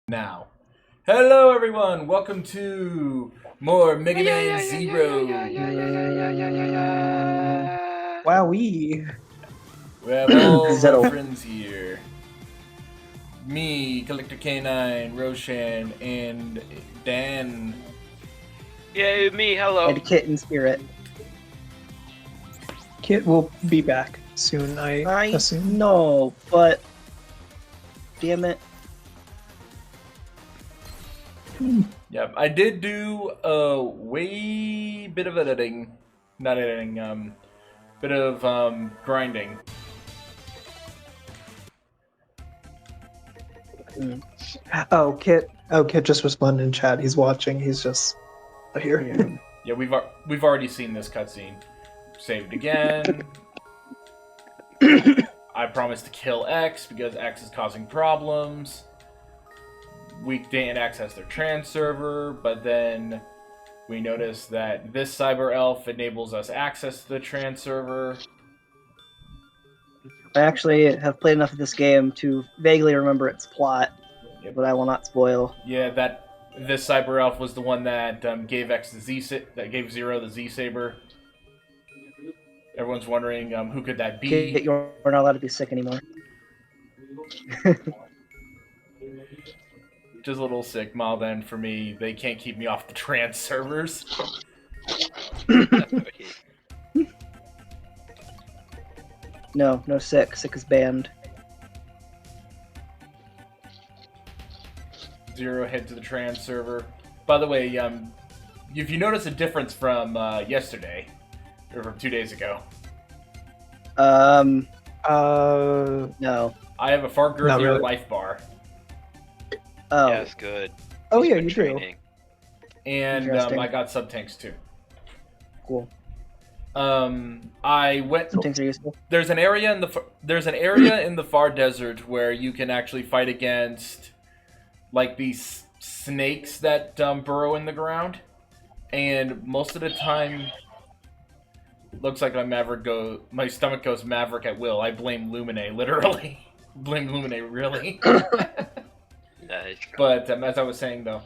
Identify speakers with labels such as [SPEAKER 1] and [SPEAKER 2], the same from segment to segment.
[SPEAKER 1] Now. Hello everyone, welcome to more Megaman Zero.
[SPEAKER 2] Wowee.
[SPEAKER 1] We have all of our
[SPEAKER 2] Zero.
[SPEAKER 1] friends here. Me, Collector K9, Roshan, and Dan.
[SPEAKER 3] Yay, me, hello.
[SPEAKER 2] And Kit in spirit.
[SPEAKER 4] Kit will be back soon, I assume.
[SPEAKER 2] know, but damn it.
[SPEAKER 1] Yep, I did do a way bit of editing. Not editing, bit of grinding.
[SPEAKER 4] Oh, Kit just responded in chat. He's watching. He's just here.
[SPEAKER 1] Yeah, we've already seen this cutscene. Saved again. I promised to kill X because X is causing problems. We didn't access their trans server, but then we noticed that this cyber elf enables us access to the trans server.
[SPEAKER 2] I actually have played enough of this game to vaguely remember its plot, but I will not spoil.
[SPEAKER 1] Yeah, this cyber elf was the one that gave gave Zero the Z saber. Everyone's wondering who could that be?
[SPEAKER 2] Kit, you're not allowed to be sick anymore.
[SPEAKER 1] Just a little sick, mild end for me. They can't keep me off the trans servers.
[SPEAKER 2] No sick. Sick is banned.
[SPEAKER 1] Zero head to the trans server. By the way, if you notice a difference from yesterday, or from 2 days ago,
[SPEAKER 2] No.
[SPEAKER 1] I have a far
[SPEAKER 4] Not
[SPEAKER 1] girthier
[SPEAKER 4] really.
[SPEAKER 1] life bar,
[SPEAKER 2] Oh.
[SPEAKER 3] Yes, good.
[SPEAKER 4] Oh
[SPEAKER 3] He's
[SPEAKER 4] yeah,
[SPEAKER 3] been
[SPEAKER 4] you do.
[SPEAKER 3] training.
[SPEAKER 1] and
[SPEAKER 2] Interesting.
[SPEAKER 1] I got sub tanks too.
[SPEAKER 2] Cool.
[SPEAKER 1] I went.
[SPEAKER 2] Some things are useful.
[SPEAKER 1] There's an area in the far desert where you can actually fight against like these snakes that burrow in the ground, and most of the time, looks like my stomach goes Maverick at will. I blame Lumine, literally. Blame Lumine, really.
[SPEAKER 3] Nice.
[SPEAKER 1] But as I was saying though,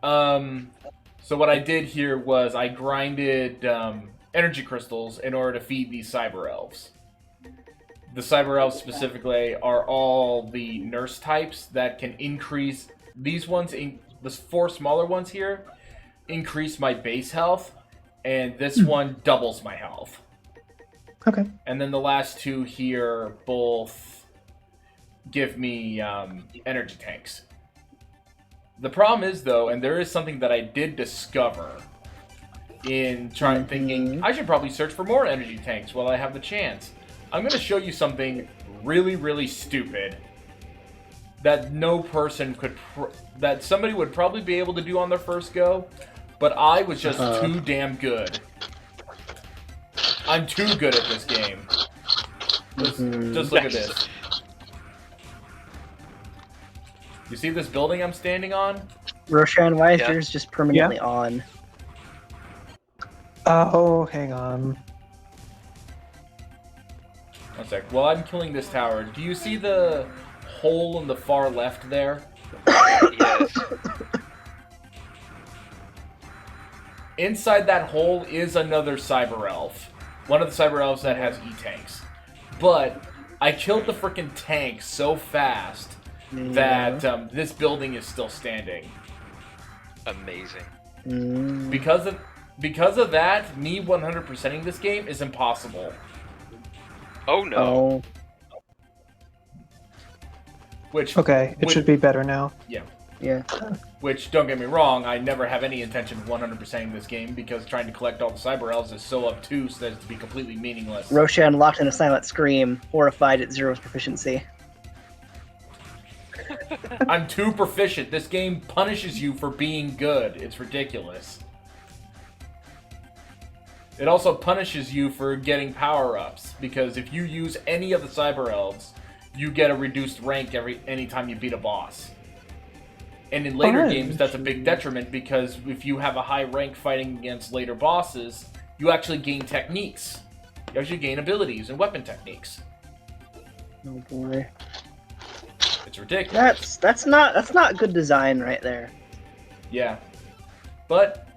[SPEAKER 1] so what I did here was I grinded energy crystals in order to feed these cyber elves. The cyber elves specifically are all the nurse types that can increase these ones. The 4 smaller ones here increase my base health, and this one doubles my health.
[SPEAKER 4] Okay.
[SPEAKER 1] And then the last 2 here both give me energy tanks. The problem is, though, and there is something that I did discover in thinking I should probably search for more energy tanks while I have the chance. I'm going to show you something really, really stupid that no person could, that somebody would probably be able to do on their first go, but I was just too damn good. I'm too good at this game. Just look at this. You see this building I'm standing on?
[SPEAKER 2] Roshan, why is
[SPEAKER 3] Yeah.
[SPEAKER 2] yours just permanently on?
[SPEAKER 4] Oh, hang on.
[SPEAKER 1] One sec. While I'm killing this tower, do you see the hole in the far left there?
[SPEAKER 3] Yes.
[SPEAKER 1] Inside that hole is another cyber elf. One of the cyber elves that has E-tanks. But I killed the frickin' tank so fast that this building is still standing.
[SPEAKER 3] Amazing.
[SPEAKER 1] Because of that, me 100%ing this game is impossible.
[SPEAKER 3] Oh no.
[SPEAKER 2] Oh.
[SPEAKER 1] Which
[SPEAKER 4] Okay, it should be better now.
[SPEAKER 2] Yeah.
[SPEAKER 1] Which, don't get me wrong, I never have any intention of 100%ing this game because trying to collect all the cyber elves is so obtuse that it's to be completely meaningless.
[SPEAKER 2] Roshan locked in a silent scream, horrified at Zero's proficiency.
[SPEAKER 1] I'm too proficient. This game punishes you for being good. It's ridiculous. It also punishes you for getting power-ups, because if you use any of the cyber elves, you get a reduced rank anytime you beat a boss. And in later games, that's a big detriment, because if you have a high rank fighting against later bosses, you actually gain techniques. You actually gain abilities and weapon techniques.
[SPEAKER 2] Oh boy.
[SPEAKER 1] It's ridiculous.
[SPEAKER 2] That's not good design right there.
[SPEAKER 1] Yeah, but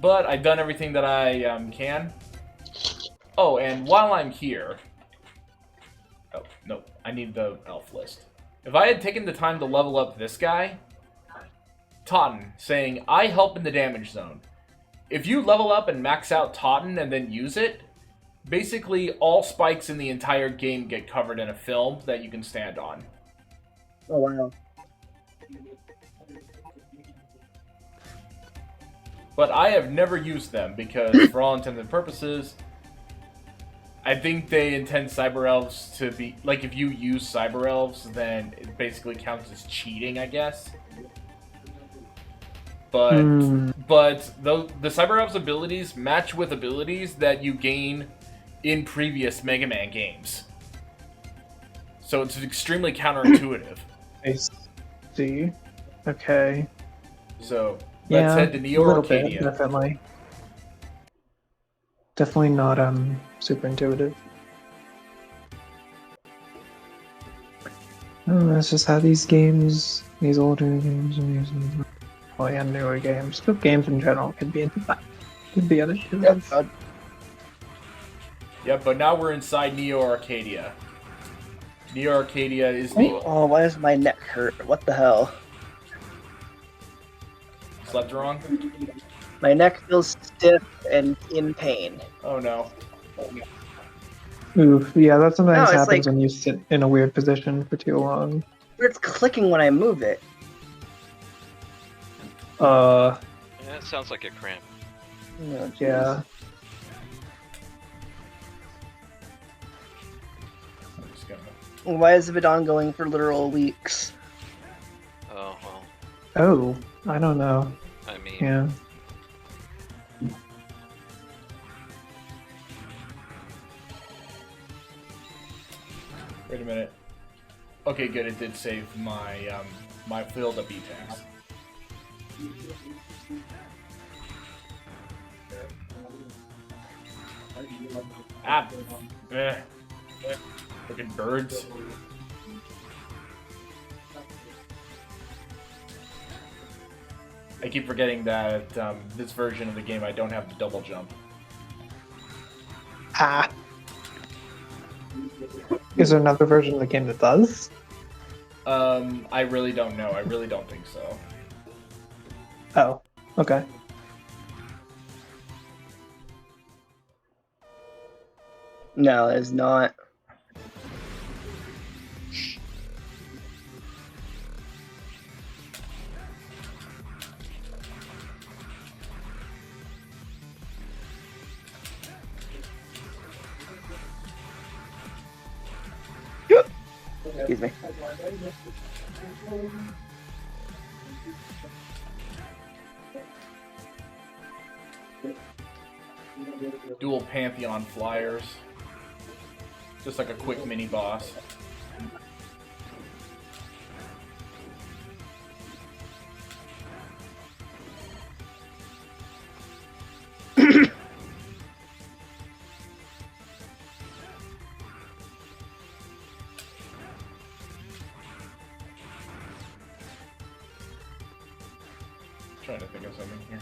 [SPEAKER 1] I've done everything that I can. Oh, and while I'm here, oh no, I need the elf list. If I had taken the time to level up this guy, Totten, saying I help in the damage zone. If you level up and max out Totten and then use it, basically all spikes in the entire game get covered in a film that you can stand on.
[SPEAKER 2] Oh wow.
[SPEAKER 1] But I have never used them because, for all intents and purposes, I think they intend cyber elves to be like, if you use cyber elves, then it basically counts as cheating, I guess. But the cyber elves' abilities match with abilities that you gain in previous Mega Man games, so it's extremely counterintuitive.
[SPEAKER 4] I see. Okay.
[SPEAKER 1] So
[SPEAKER 4] Yeah,
[SPEAKER 1] let's head to
[SPEAKER 4] a
[SPEAKER 1] Neo
[SPEAKER 4] little bit,
[SPEAKER 1] Arcadia.
[SPEAKER 4] definitely. Definitely not super intuitive. Oh, that's just how these games, these older games, well, yeah, newer games, but games in general could be unintuitive.
[SPEAKER 1] Yep, but now we're inside Neo Arcadia. Neo Arcadia is the...
[SPEAKER 2] Oh, why does my neck hurt? What the hell?
[SPEAKER 1] Slept wrong?
[SPEAKER 2] My neck feels stiff and in pain.
[SPEAKER 1] Oh no.
[SPEAKER 4] Oof, yeah, that sometimes
[SPEAKER 2] No, it's
[SPEAKER 4] happens
[SPEAKER 2] like-
[SPEAKER 4] when you sit in a weird position for too long.
[SPEAKER 2] It's clicking when I move it.
[SPEAKER 3] Yeah, it sounds like a cramp.
[SPEAKER 2] Oh,
[SPEAKER 4] Yeah.
[SPEAKER 1] I'm just gonna...
[SPEAKER 2] Why has it been ongoing for literal weeks?
[SPEAKER 3] Oh, well.
[SPEAKER 4] Oh, I don't know.
[SPEAKER 3] I mean,
[SPEAKER 4] Yeah.
[SPEAKER 1] Wait a minute. Okay, good. It did save my my filled up E-tanks. Ah, freaking birds. I keep forgetting that this version of the game I don't have the double jump.
[SPEAKER 4] Ah. Is there another version of the game that does?
[SPEAKER 1] I really don't know. I really don't think so.
[SPEAKER 4] Oh, okay.
[SPEAKER 2] No, it's not. Excuse me.
[SPEAKER 1] Dual Pantheon flyers. Just like a quick mini boss. Trying to think of something here.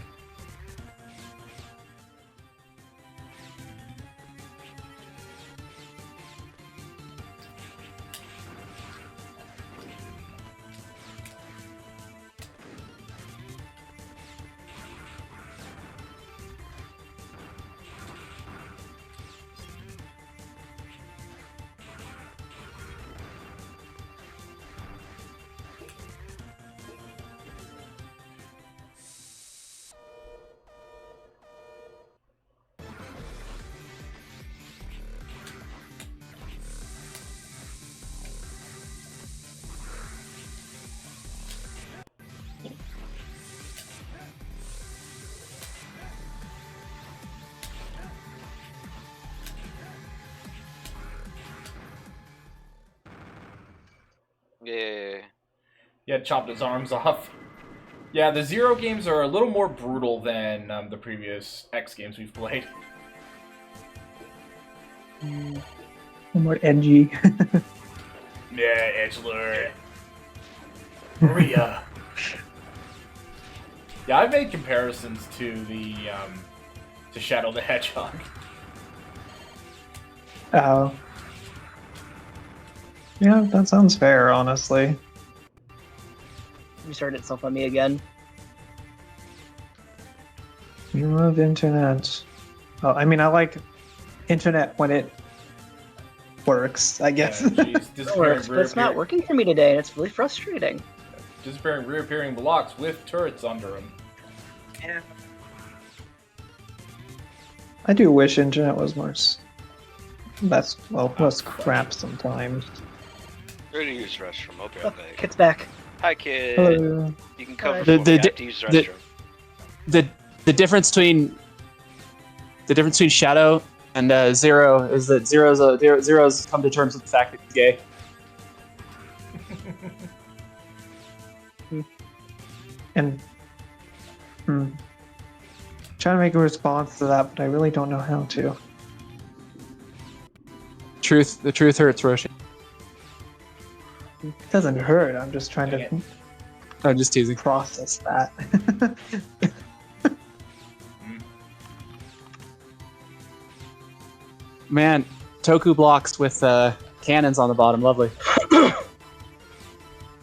[SPEAKER 3] yeah.
[SPEAKER 1] Yeah, chopped his arms off. Yeah, the Zero games are a little more brutal than the previous X games we've played.
[SPEAKER 4] More edgy.
[SPEAKER 1] Yeah, Edgelord. Maria. Yeah, I've made comparisons to the to Shadow the Hedgehog.
[SPEAKER 4] Oh. Yeah, that sounds fair, honestly.
[SPEAKER 2] Restarted itself on me again.
[SPEAKER 4] You love internet. Oh, I mean, I like internet when it works, I guess.
[SPEAKER 1] Yeah, jeez,
[SPEAKER 2] It
[SPEAKER 1] disappearing,
[SPEAKER 2] works, but it's not
[SPEAKER 1] reappearing,
[SPEAKER 2] working for me today, and it's really frustrating.
[SPEAKER 1] disappearing, reappearing blocks with turrets under them.
[SPEAKER 2] Yeah.
[SPEAKER 4] I do wish internet was more less crap sometimes.
[SPEAKER 3] Ready to use restroom. I'll be right back.
[SPEAKER 2] Kid's back.
[SPEAKER 3] Hi, kid.
[SPEAKER 4] Hello.
[SPEAKER 3] You can cover
[SPEAKER 2] Hi.
[SPEAKER 3] for me. I
[SPEAKER 5] The-
[SPEAKER 3] have to use the
[SPEAKER 5] the-
[SPEAKER 3] restroom.
[SPEAKER 5] The difference between Shadow and Zero is that Zero's come to terms with the fact that he's gay.
[SPEAKER 4] And trying to make a response to that, but I really don't know how to.
[SPEAKER 5] The truth hurts, Roshi.
[SPEAKER 4] It doesn't hurt. I'm just trying to
[SPEAKER 5] I'm just teasing.
[SPEAKER 4] process that.
[SPEAKER 5] Man, Toku blocks with cannons on the bottom, lovely.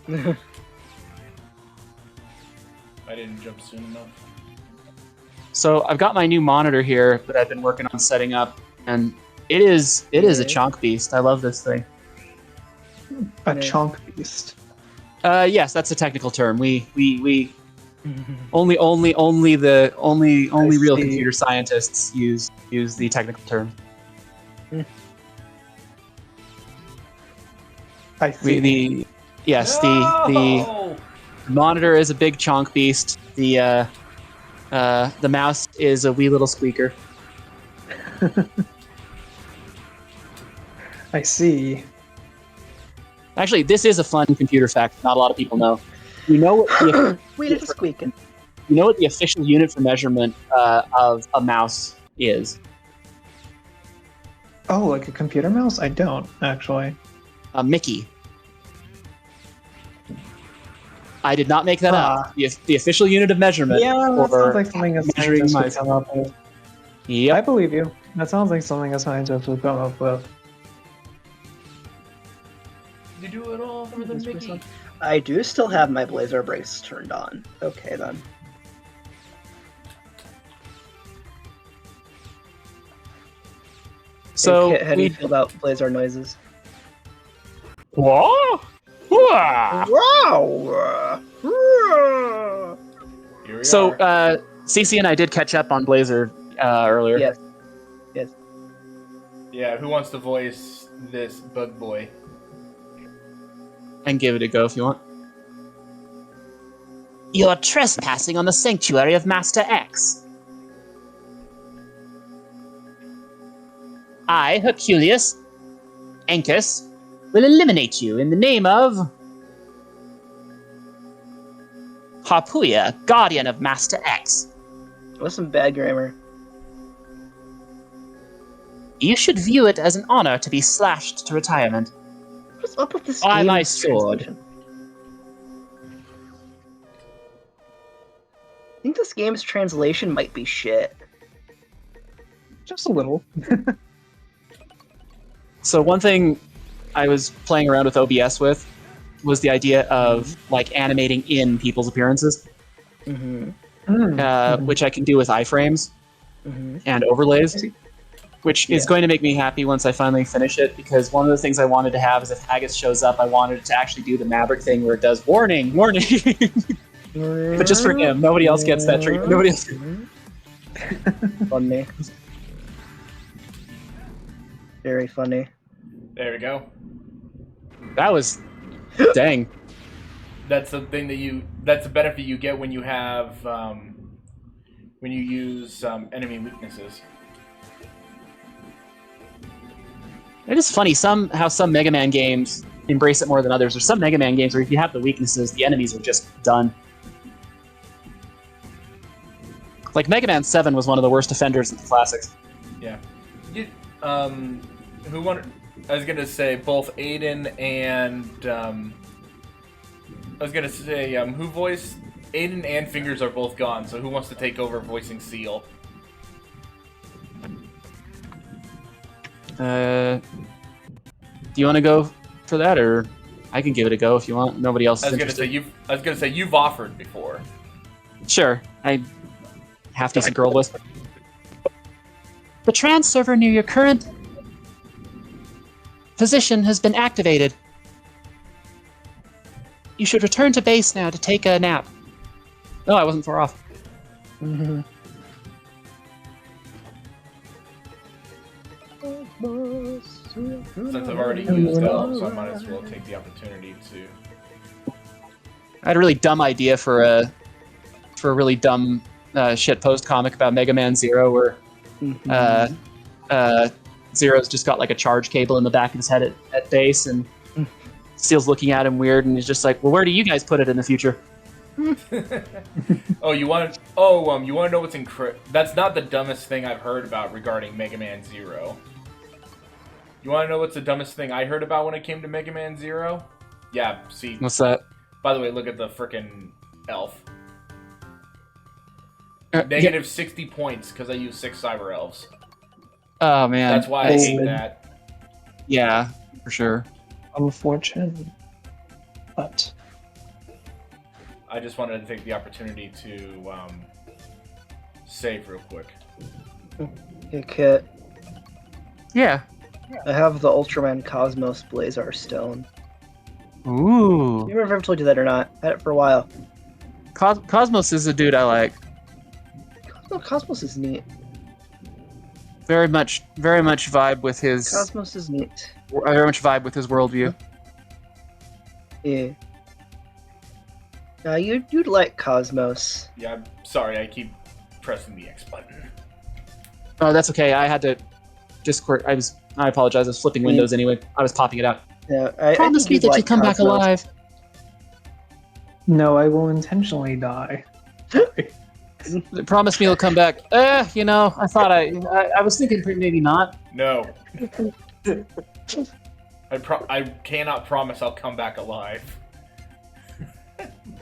[SPEAKER 1] I didn't jump soon enough.
[SPEAKER 5] So I've got my new monitor here that I've been working on setting up, and it is a chonk beast. I love this thing.
[SPEAKER 4] A chunk beast.
[SPEAKER 5] Yes, that's a technical term. We only real
[SPEAKER 4] see.
[SPEAKER 5] computer scientists use the technical term.
[SPEAKER 4] I see.
[SPEAKER 1] No!
[SPEAKER 5] The monitor is a big chonk beast. The mouse is a wee little squeaker.
[SPEAKER 4] I see.
[SPEAKER 5] Actually, this is a fun computer fact. Not a lot of people know. You know what the,
[SPEAKER 2] We did squeaking.
[SPEAKER 5] you know what the official unit for measurement of a mouse is?
[SPEAKER 4] Oh, like a computer mouse? I don't, actually.
[SPEAKER 5] Mickey. I did not make that up. The official unit of measurement.
[SPEAKER 4] Yeah, that
[SPEAKER 5] for
[SPEAKER 4] sounds like something a
[SPEAKER 5] measuring
[SPEAKER 4] scientist would
[SPEAKER 5] mice.
[SPEAKER 4] come up with. I
[SPEAKER 5] Yep.
[SPEAKER 4] believe you. That sounds like something a scientist would come up with.
[SPEAKER 1] You do it all for the Mickey.
[SPEAKER 2] I do still have my Blazer brakes turned on. Okay, then.
[SPEAKER 5] So
[SPEAKER 2] Hey, Kit, how do you
[SPEAKER 5] we.
[SPEAKER 2] feel about Blazer noises?
[SPEAKER 5] What? Wah!
[SPEAKER 2] Wow!
[SPEAKER 1] Here we
[SPEAKER 5] So
[SPEAKER 1] are.
[SPEAKER 5] CC and I did catch up on Blazer earlier.
[SPEAKER 2] Yes.
[SPEAKER 1] Yeah, who wants to voice this bug boy?
[SPEAKER 5] And give it a go if you want. You're trespassing on the sanctuary of Master X. I, Herculeus, Ancus, will eliminate you in the name of Harpuia, guardian of Master X.
[SPEAKER 2] What's some bad grammar?
[SPEAKER 5] You should view it as an honor to be slashed to retirement.
[SPEAKER 2] What's up with this
[SPEAKER 5] By
[SPEAKER 2] game's
[SPEAKER 5] my sword.
[SPEAKER 2] translation? I think this game's translation might be shit.
[SPEAKER 4] Just a little.
[SPEAKER 5] So one thing I was playing around with OBS with was the idea of like animating in people's appearances,
[SPEAKER 2] Mm-hmm.
[SPEAKER 5] which I can do with iframes
[SPEAKER 2] Mm-hmm.
[SPEAKER 5] and overlays, which is
[SPEAKER 2] Yeah.
[SPEAKER 5] going to make me happy once I finally finish it, because one of the things I wanted to have is if Haggis shows up, I wanted it to actually do the Maverick thing where it does warning, warning. But just for him, nobody else gets that treatment. Nobody else.
[SPEAKER 2] Funny. Very funny.
[SPEAKER 1] There we go.
[SPEAKER 5] That was dang.
[SPEAKER 1] That's the thing that's the benefit you get when you have when you use enemy weaknesses.
[SPEAKER 5] It is funny how some Mega Man games embrace it more than others. There's some Mega Man games where if you have the weaknesses, the enemies are just done. Like Mega Man 7 was one of the worst offenders in the classics.
[SPEAKER 1] Yeah. Who wanted? I was gonna say both Aiden and I was gonna say who voiced Aiden and Fingers are both gone. So who wants to take over voicing Seal?
[SPEAKER 5] Do you want to go for that, or I can give it a go if you want? Nobody else is interested.
[SPEAKER 1] I was gonna say you've offered before.
[SPEAKER 5] Sure, I half decent girl voice. The trans server near your current position has been activated. You should return to base now to take a nap. No, I wasn't far off.
[SPEAKER 2] Mm-hmm.
[SPEAKER 1] Since I've already used it, so I might as well take the opportunity to.
[SPEAKER 5] I had a really dumb idea for a really dumb shit post comic about Megaman Zero, where Zero's just got like a charge cable in the back of his head at base, and Steel's looking at him weird, and he's just like, "Well, where do you guys put it in the future?"
[SPEAKER 1] You want to know what's That's not the dumbest thing I've heard about regarding Mega Man Zero. You want to know what's the dumbest thing I heard about when it came to Mega Man Zero? Yeah, see.
[SPEAKER 5] What's that?
[SPEAKER 1] By the way, look at the frickin' elf.
[SPEAKER 5] Yeah.
[SPEAKER 1] Negative 60 points because I used 6 cyber elves.
[SPEAKER 5] Oh man,
[SPEAKER 1] That's why I hate that.
[SPEAKER 5] Yeah, for sure.
[SPEAKER 4] Unfortunate, but
[SPEAKER 1] I just wanted to take the opportunity to save real quick.
[SPEAKER 2] Hey, Kit.
[SPEAKER 5] Yeah.
[SPEAKER 2] I have the Ultraman Cosmos Blazar Stone.
[SPEAKER 5] Ooh.
[SPEAKER 2] You remember if I ever told you that or not? I had it for a while.
[SPEAKER 5] Cosmos is a dude I like.
[SPEAKER 2] Cosmos is neat.
[SPEAKER 5] Very much vibe with his.
[SPEAKER 2] Cosmos is neat.
[SPEAKER 5] Very much vibe with his worldview.
[SPEAKER 2] Yeah. Now you'd like Cosmos.
[SPEAKER 1] Yeah, I'm sorry, I keep pressing the X button.
[SPEAKER 5] Oh, that's okay. I had to Discord. I apologize. I was flipping Windows anyway. I was popping it out.
[SPEAKER 2] Yeah, I
[SPEAKER 5] Promise
[SPEAKER 2] think
[SPEAKER 5] me
[SPEAKER 2] you'd
[SPEAKER 5] that
[SPEAKER 2] like
[SPEAKER 5] you come back
[SPEAKER 2] Cosmos.
[SPEAKER 5] alive.
[SPEAKER 4] no, I will intentionally die.
[SPEAKER 5] Promise me you'll come back. I thought I was thinking maybe not.
[SPEAKER 1] No. I cannot promise I'll come back alive.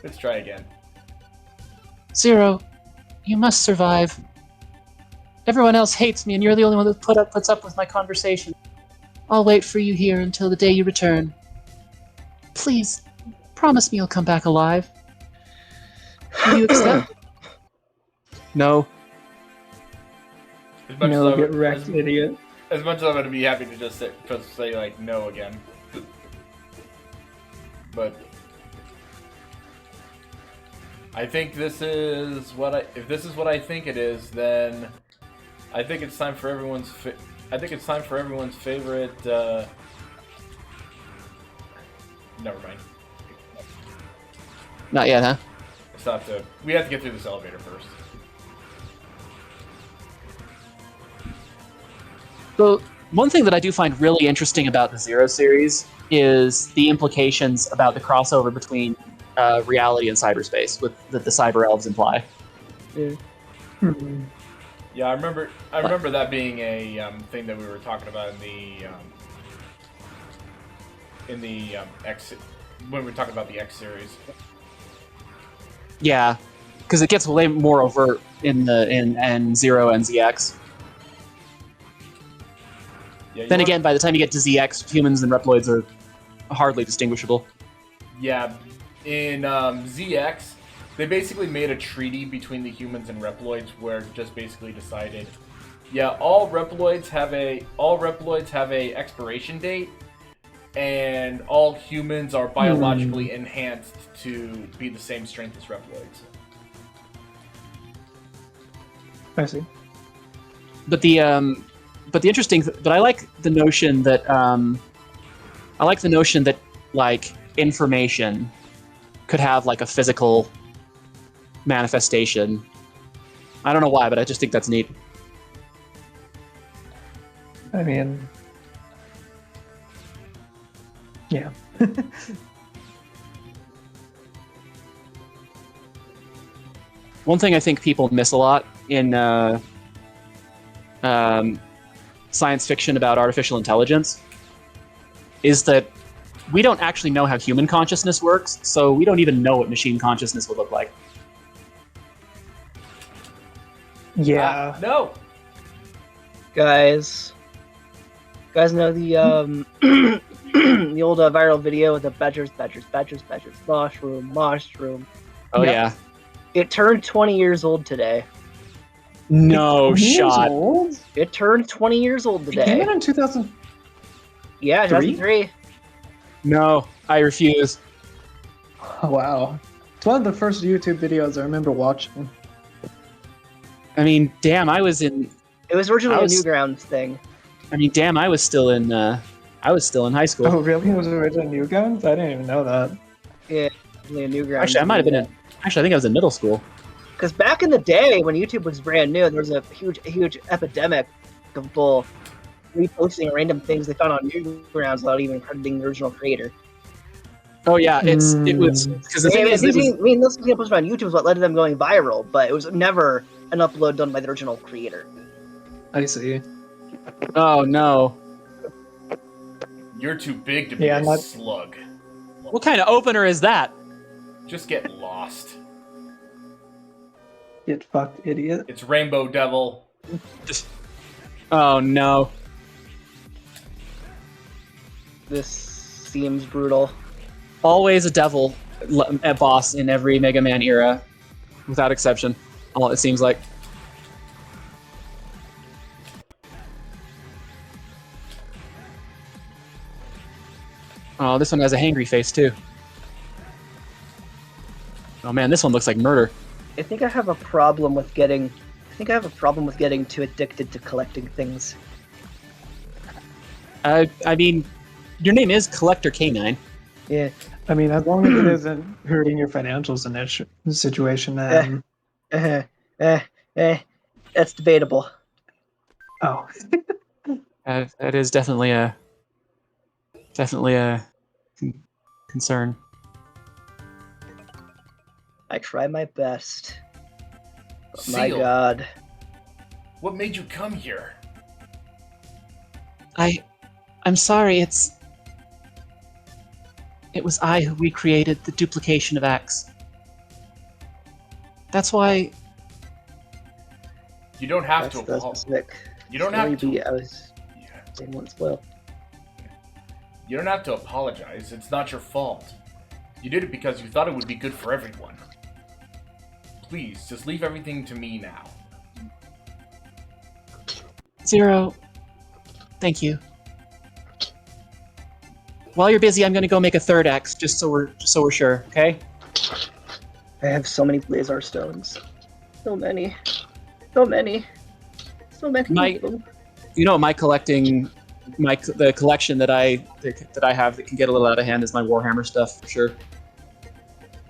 [SPEAKER 1] Let's try again.
[SPEAKER 5] Zero, you must survive. Everyone else hates me, and you're the only one that puts up with my conversation. I'll wait for you here until the day you return. Please, promise me you'll come back alive. Will you accept? No.
[SPEAKER 1] As much
[SPEAKER 4] No,
[SPEAKER 1] as I
[SPEAKER 4] get
[SPEAKER 1] would-
[SPEAKER 4] wrecked, idiot.
[SPEAKER 1] As much as I'm gonna be happy to just say like no again. But I think this is if this is what I think it is, then I think it's time for everyone's favorite never mind.
[SPEAKER 5] Not yet, huh?
[SPEAKER 1] We have to get through this elevator first.
[SPEAKER 5] So, one thing that I do find really interesting about the Zero series is the implications about the crossover between reality and cyberspace, that the cyber elves imply.
[SPEAKER 2] Yeah.
[SPEAKER 1] Yeah, I remember that being a thing that we were talking about in the X when we were talking about the X series.
[SPEAKER 5] Yeah, because it gets way more overt in Zero and ZX.
[SPEAKER 1] Yeah,
[SPEAKER 5] Then again, by the time you get to ZX, humans and Reploids are hardly distinguishable.
[SPEAKER 1] Yeah, in ZX, they basically made a treaty between the humans and Reploids where it just basically decided, yeah, all Reploids have a expiration date, and all humans are biologically enhanced to be the same strength as Reploids.
[SPEAKER 4] I see.
[SPEAKER 5] But I like the notion that like information could have like a physical manifestation. I don't know why, but I just think that's neat.
[SPEAKER 4] I mean, yeah.
[SPEAKER 5] One thing I think people miss a lot in science fiction about artificial intelligence is that we don't actually know how human consciousness works, so we don't even know what machine consciousness would look like.
[SPEAKER 4] Yeah.
[SPEAKER 1] No.
[SPEAKER 2] Guys know the the old viral video with the badgers, mushroom.
[SPEAKER 5] Oh
[SPEAKER 4] Yep.
[SPEAKER 5] yeah.
[SPEAKER 2] It turned 20 years old today.
[SPEAKER 5] No
[SPEAKER 4] 20 years
[SPEAKER 5] shot.
[SPEAKER 4] old?
[SPEAKER 2] It turned 20 years old
[SPEAKER 4] It came
[SPEAKER 2] today.
[SPEAKER 4] out in 2000.
[SPEAKER 2] Yeah, 2003.
[SPEAKER 5] No, I refuse.
[SPEAKER 4] Oh, wow. It's one of the first YouTube videos I remember watching.
[SPEAKER 5] I mean, damn, I was in.
[SPEAKER 2] It was originally
[SPEAKER 5] I was-
[SPEAKER 2] a Newgrounds thing.
[SPEAKER 5] I mean, damn, I was still in. I was still in high school.
[SPEAKER 4] Oh, really? It was originally Newgrounds? I didn't even know that.
[SPEAKER 2] Yeah, originally a Newgrounds.
[SPEAKER 5] Actually, I might have been in. Actually, I think I was in middle school.
[SPEAKER 2] Because back in the day, when YouTube was brand new, there was a huge epidemic of people reposting random things they found on Newgrounds without even crediting the original creator.
[SPEAKER 5] Oh yeah, it was because the thing is, it was,
[SPEAKER 2] I mean, those things posted on YouTube is what led to them going viral, but it was never an upload done by the original creator.
[SPEAKER 4] I see.
[SPEAKER 5] oh no,
[SPEAKER 1] You're too big to be
[SPEAKER 4] Yeah,
[SPEAKER 1] a
[SPEAKER 4] I'm not-
[SPEAKER 1] slug.
[SPEAKER 5] what kind of opener is that?
[SPEAKER 1] Just get lost.
[SPEAKER 4] Get fucked, idiot.
[SPEAKER 1] It's Rainbow Devil.
[SPEAKER 5] Oh no.
[SPEAKER 2] This seems brutal.
[SPEAKER 5] Always a devil a boss in every Mega Man era, without exception. All it seems like. Oh, this one has a hangry face too. Oh man, this one looks like murder.
[SPEAKER 2] I think I have a problem with getting. Too addicted to collecting things.
[SPEAKER 5] I mean, your name is Collector K9.
[SPEAKER 2] Yeah.
[SPEAKER 4] I mean, as long as it isn't hurting your financials in that situation, then...
[SPEAKER 2] That's debatable.
[SPEAKER 4] Oh.
[SPEAKER 5] That is definitely a concern.
[SPEAKER 2] I try my best. But my
[SPEAKER 1] Seal.
[SPEAKER 2] God.
[SPEAKER 1] What made you come here?
[SPEAKER 5] I'm sorry, it was I who recreated the duplication of X. That's why
[SPEAKER 1] You don't have
[SPEAKER 2] That's
[SPEAKER 1] to.
[SPEAKER 2] the specific.
[SPEAKER 1] You don't have to.
[SPEAKER 2] Maybe I was
[SPEAKER 1] Yeah.
[SPEAKER 2] saying one spoil.
[SPEAKER 1] You don't have to apologize. It's not your fault. You did it because you thought it would be good for everyone. Please, just leave everything to me now.
[SPEAKER 5] Zero. Thank you. While you're busy, I'm gonna go make a third X, just so we're sure, okay?
[SPEAKER 2] I have so many Blazar stones. So many. So many. So many
[SPEAKER 5] My-
[SPEAKER 2] of them.
[SPEAKER 5] You know, my collecting, the collection that I have that can get a little out of hand is my Warhammer stuff, for sure.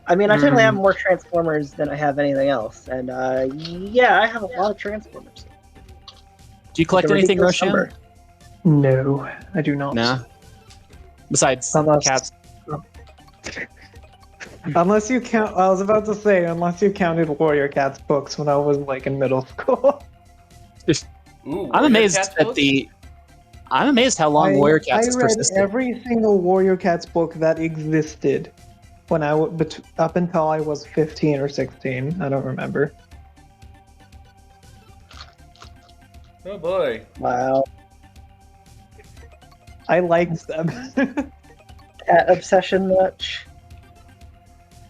[SPEAKER 2] I mean, I technically
[SPEAKER 5] Mm.
[SPEAKER 2] have more Transformers than I have anything else. And, yeah, I have a lot of Transformers.
[SPEAKER 5] Do you collect
[SPEAKER 2] Like a
[SPEAKER 5] anything,
[SPEAKER 2] ridiculous
[SPEAKER 5] Roshan?
[SPEAKER 2] number.
[SPEAKER 4] No, I do not.
[SPEAKER 5] Nah. Besides
[SPEAKER 4] Unless-
[SPEAKER 5] cats.
[SPEAKER 4] Unless you count, I was about to say, unless you counted Warrior Cats books when I was like in middle school.
[SPEAKER 1] Ooh,
[SPEAKER 5] I'm
[SPEAKER 1] Warrior
[SPEAKER 5] amazed
[SPEAKER 1] Cats
[SPEAKER 5] at
[SPEAKER 1] books?
[SPEAKER 5] I'm amazed how long Warrior Cats has
[SPEAKER 4] I read
[SPEAKER 5] persisted.
[SPEAKER 4] every single Warrior Cats book that existed when up until I was 15 or 16. I don't remember.
[SPEAKER 1] Oh boy.
[SPEAKER 2] Wow.
[SPEAKER 4] I liked them.
[SPEAKER 2] Cat obsession much?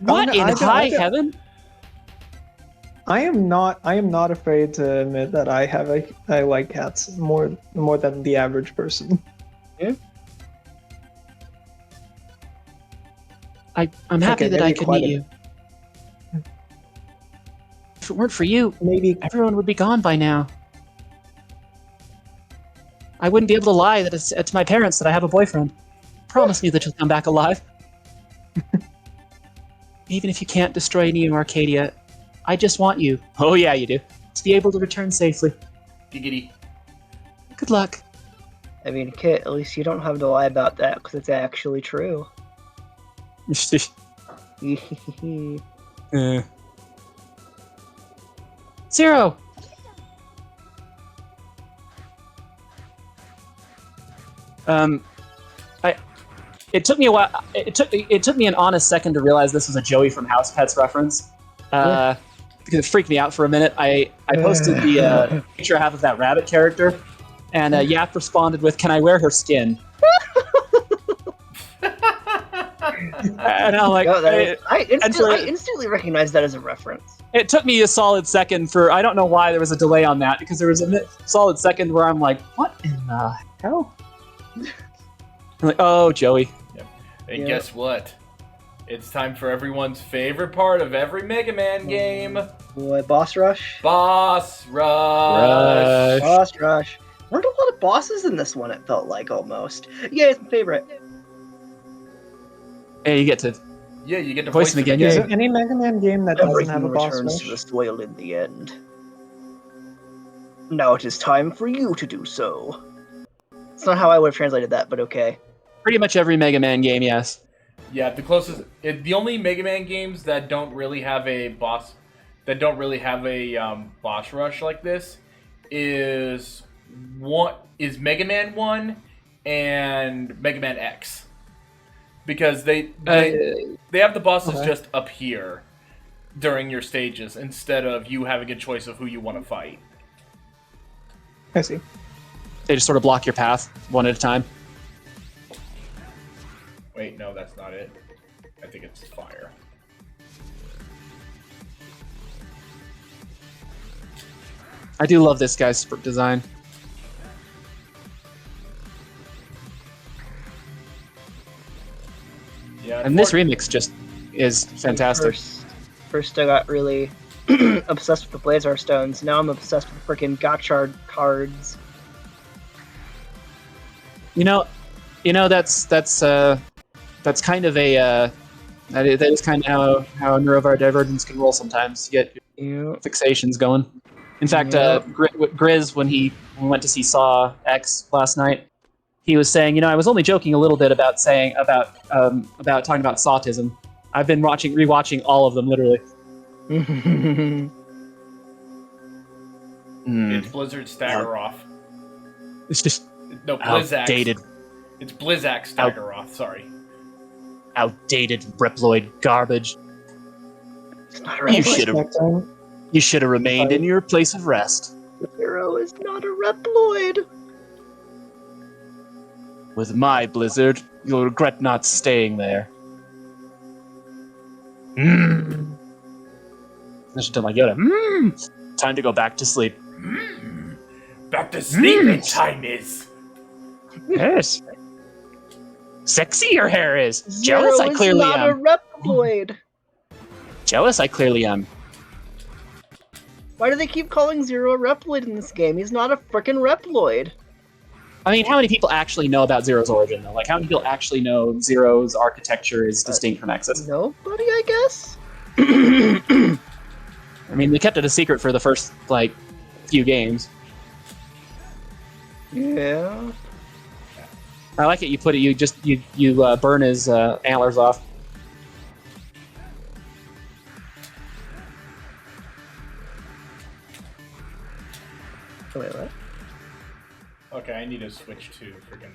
[SPEAKER 5] What
[SPEAKER 4] no,
[SPEAKER 5] in
[SPEAKER 4] I don't-
[SPEAKER 5] high
[SPEAKER 4] I don't-
[SPEAKER 5] heaven?
[SPEAKER 4] I am not afraid to admit that I like cats more than the average person.
[SPEAKER 5] I'm happy
[SPEAKER 4] Okay,
[SPEAKER 5] that I
[SPEAKER 4] maybe
[SPEAKER 5] could
[SPEAKER 4] quite
[SPEAKER 5] meet
[SPEAKER 4] a-
[SPEAKER 5] you. If it weren't for you,
[SPEAKER 4] Maybe
[SPEAKER 5] everyone would be gone by now. I wouldn't be able to lie that it's to my parents that I have a boyfriend. Promise me that you'll come back alive. Even if you can't destroy Neo Arcadia, I just want you. Oh yeah, you do. To be able to return safely.
[SPEAKER 1] Giggity.
[SPEAKER 5] Good luck.
[SPEAKER 2] I mean, Kit, at least you don't have to lie about that because it's actually true.
[SPEAKER 5] Zero. it took me a while. It took me an honest second to realize this was a Joey from House Pets reference. Because it freaked me out for a minute. I posted the picture I have of that rabbit character, and Yap responded with, "Can I wear her skin?" And I'm like,
[SPEAKER 2] No, I
[SPEAKER 5] for-
[SPEAKER 2] instantly recognized that as a reference.
[SPEAKER 5] it took me a solid second for, I don't know why there was a delay on that, because there was a solid second where I'm like, what in the hell? I'm like, oh, Joey.
[SPEAKER 1] And guess what? It's time for everyone's favorite part of every Mega Man game.
[SPEAKER 2] Boy, boss rush.
[SPEAKER 1] Boss Rush.
[SPEAKER 2] Boss rush. Weren't a lot of bosses in this one, it felt like, almost. Yeah, it's my favorite.
[SPEAKER 5] Hey, you get to
[SPEAKER 1] Yeah, you get to
[SPEAKER 5] voice him again.
[SPEAKER 4] Is
[SPEAKER 5] Yeah.
[SPEAKER 4] there any Mega Man game that doesn't have
[SPEAKER 2] Everything
[SPEAKER 4] a boss
[SPEAKER 2] returns
[SPEAKER 4] rush?
[SPEAKER 2] to the soil in the end. Now it is time for you to do so. It's not how I would have translated that, but okay.
[SPEAKER 5] Pretty much every Mega Man game, yes.
[SPEAKER 1] Yeah, the only Mega Man games that don't really have a boss rush like this is Mega Man 1 and Mega Man X. Because they have the bosses just up here during your stages instead of you having a choice of who you want to fight.
[SPEAKER 4] I see.
[SPEAKER 5] They just sort of block your path one at a time.
[SPEAKER 1] Wait, no, that's not it. I think it's fire.
[SPEAKER 5] I do love this guy's design.
[SPEAKER 1] Yeah,
[SPEAKER 5] And this remix just is fantastic.
[SPEAKER 2] First I got really obsessed with the Blazar Stones. Now I'm obsessed with freaking Gotchard cards.
[SPEAKER 5] You know, that's kind of that is kind of how neurodivergence can roll sometimes. You get fixations going. In fact, Grizz, when we went to see Saw X last night, he was saying, I was only joking a little bit about talking about Sawtism. I've been rewatching all of them literally.
[SPEAKER 1] It's Blizzard Stagger Off.
[SPEAKER 5] It's just
[SPEAKER 1] No, Blizzax.
[SPEAKER 5] outdated.
[SPEAKER 1] It's Blizzax Stagger Off, sorry.
[SPEAKER 5] Outdated Reploid garbage.
[SPEAKER 2] It's not a
[SPEAKER 5] You should have remained in your place of rest.
[SPEAKER 2] Zero is not a Reploid.
[SPEAKER 5] With my Blizzard, you'll regret not staying there. I should tell my Yoda. Time to go back to sleep.
[SPEAKER 1] Back to sleeping time is.
[SPEAKER 5] Yes. Sexy your hair is.
[SPEAKER 2] Zero
[SPEAKER 5] Jealous I
[SPEAKER 2] is
[SPEAKER 5] clearly
[SPEAKER 2] not
[SPEAKER 5] am.
[SPEAKER 2] a Reploid.
[SPEAKER 5] Jealous I clearly am.
[SPEAKER 2] Why do they keep calling Zero a Reploid in this game? He's not a frickin' Reploid.
[SPEAKER 5] I mean, how many people actually know about Zero's origin, though? Like, how many people actually know Zero's architecture is distinct from X's?
[SPEAKER 2] Nobody, I guess?
[SPEAKER 5] I mean, they kept it a secret for the first, few games.
[SPEAKER 2] Yeah.
[SPEAKER 5] I like it. You burn his antlers off.
[SPEAKER 2] Wait, what?
[SPEAKER 1] Okay, I need to switch to freaking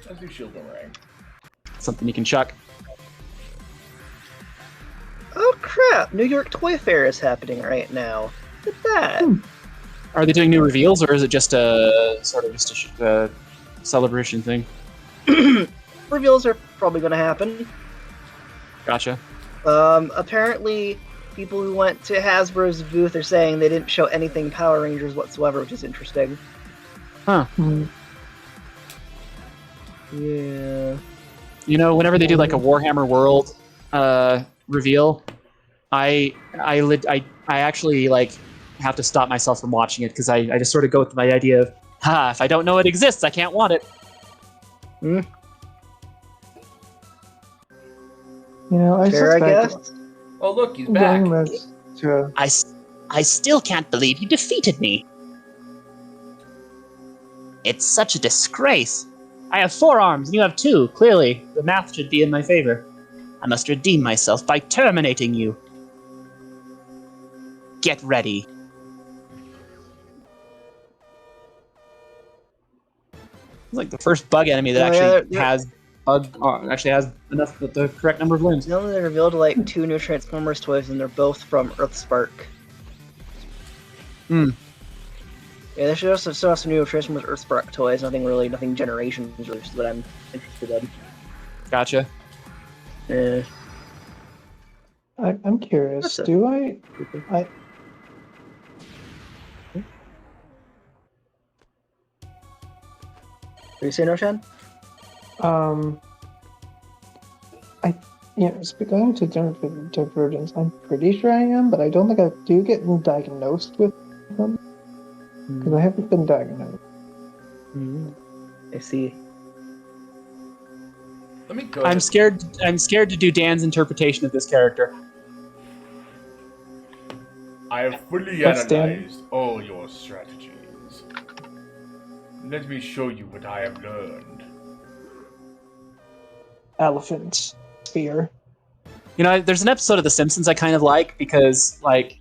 [SPEAKER 1] let's do Shield Boomerang.
[SPEAKER 5] Something you can chuck.
[SPEAKER 2] Oh crap! New York Toy Fair is happening right now. Look at that.
[SPEAKER 5] Are they doing new reveals, or is it just a celebration thing?
[SPEAKER 2] Reveals are probably going to happen.
[SPEAKER 5] Gotcha.
[SPEAKER 2] Apparently, people who went to Hasbro's booth are saying they didn't show anything Power Rangers whatsoever, which is interesting.
[SPEAKER 5] Huh.
[SPEAKER 2] Yeah.
[SPEAKER 5] Whenever they do a Warhammer World reveal, I actually have to stop myself from watching it because I just sort of go with my idea of, if I don't know it exists, I can't want it.
[SPEAKER 4] I
[SPEAKER 2] Fair, I
[SPEAKER 4] suspect
[SPEAKER 2] guess.
[SPEAKER 1] Oh look, he's back.
[SPEAKER 4] getting this to
[SPEAKER 5] I still can't believe you defeated me. It's such a disgrace. I have 4 arms, and you have 2. Clearly, the math should be in my favor. I must redeem myself by terminating you. Get ready. like the first bug enemy that has actually has enough the correct number of limbs.
[SPEAKER 2] They only revealed like 2 new Transformers toys, and they're both from Earthspark.
[SPEAKER 5] Hmm.
[SPEAKER 2] Yeah, they should also still have some new Transformers Earthspark toys. Nothing Generations really, that I'm interested in.
[SPEAKER 5] Gotcha.
[SPEAKER 2] Yeah.
[SPEAKER 4] I'm curious. Do I? What
[SPEAKER 2] you saying, Roshan?
[SPEAKER 4] Going to Divergence, I'm pretty sure I am, but I don't think I do get diagnosed with them because I haven't been diagnosed.
[SPEAKER 2] I see.
[SPEAKER 1] Let me go.
[SPEAKER 5] I'm scared to do Dan's interpretation of this character.
[SPEAKER 1] I have fully
[SPEAKER 4] What's Dan?
[SPEAKER 1] analyzed all your strategies. Let me show you what I have learned.
[SPEAKER 4] Elephant sphere.
[SPEAKER 5] You know, there's an episode of The Simpsons I kind of like because, like,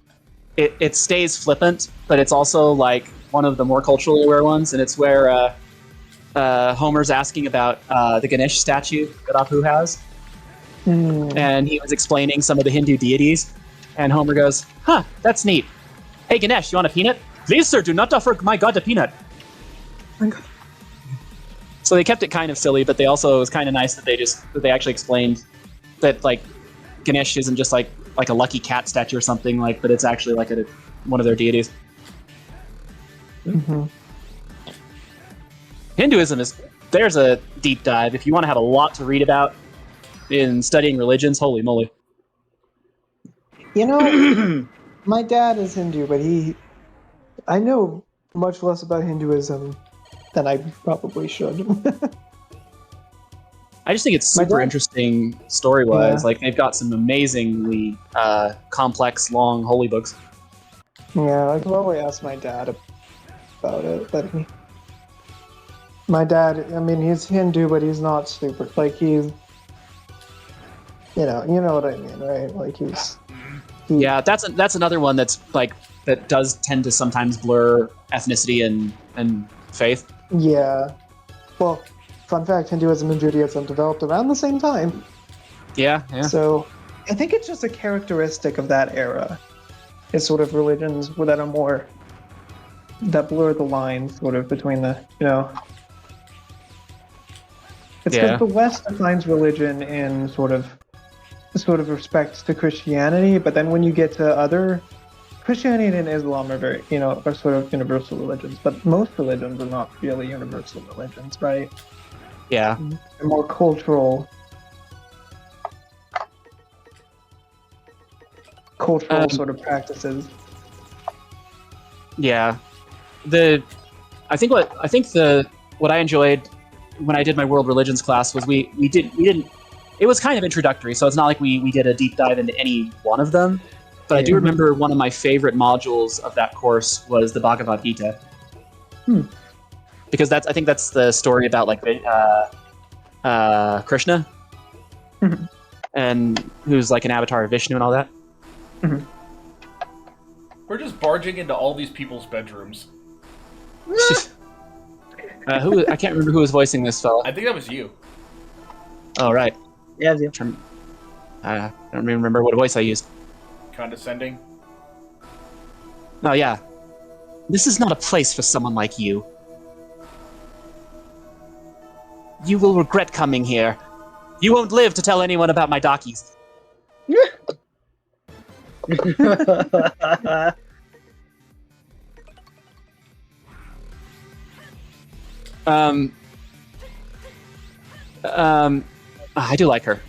[SPEAKER 5] it stays flippant, but it's also, like, one of the more culturally aware ones, and it's where Homer's asking about the Ganesh statue that Apu has, and he was explaining some of the Hindu deities, and Homer goes, "Huh, that's neat. Hey, Ganesh, you want a peanut? Please, sir, do not offer my god a peanut." So they kept it kind of silly, but it was kind of nice that they actually explained that, like, Ganesh isn't just like a lucky cat statue or something, like, but it's actually like one of their deities.
[SPEAKER 4] Mm-hmm.
[SPEAKER 5] Hinduism there's a deep dive if you want to have a lot to read about in studying religions. Holy moly!
[SPEAKER 4] You know, my dad is Hindu, but I know much less about Hinduism than I probably should.
[SPEAKER 5] I just think it's super interesting story-wise.
[SPEAKER 4] Yeah.
[SPEAKER 5] Like, they've got some amazingly complex, long holy books.
[SPEAKER 4] Yeah, I can probably ask my dad about it, but my dad, I mean, he's Hindu, but he's not super, like, he's, you know what I mean, right? Like,
[SPEAKER 5] Yeah, that's another one that's, like, that does tend to sometimes blur ethnicity and faith.
[SPEAKER 4] Yeah. Well, fun fact, Hinduism and Judaism developed around the same time.
[SPEAKER 5] Yeah.
[SPEAKER 4] So, I think it's just a characteristic of that era. Is sort of religions that blur the lines sort of between the, It's because the West defines religion in sort of respect to Christianity, but then when you get to other, Christianity and Islam are very, are sort of universal religions, but most religions are not really universal religions, right?
[SPEAKER 5] Yeah.
[SPEAKER 4] They're more cultural sort of practices.
[SPEAKER 5] Yeah. I think what I enjoyed when I did my world religions class was we didn't it was kind of introductory, so it's not like we did a deep dive into any one of them. But I do remember one of my favorite modules of that course was the Bhagavad Gita. Because I think that's the story about, like, Krishna, and who's like an avatar of Vishnu and all that.
[SPEAKER 1] We're just barging into all these people's bedrooms.
[SPEAKER 5] I can't remember who was voicing this fella.
[SPEAKER 1] I think that was you.
[SPEAKER 5] Oh, right.
[SPEAKER 2] Yeah, it was you.
[SPEAKER 5] I don't even remember what voice I used.
[SPEAKER 1] Condescending.
[SPEAKER 5] Oh, yeah. This is not a place for someone like you. You will regret coming here. You won't live to tell anyone about my Dakis. I do like her.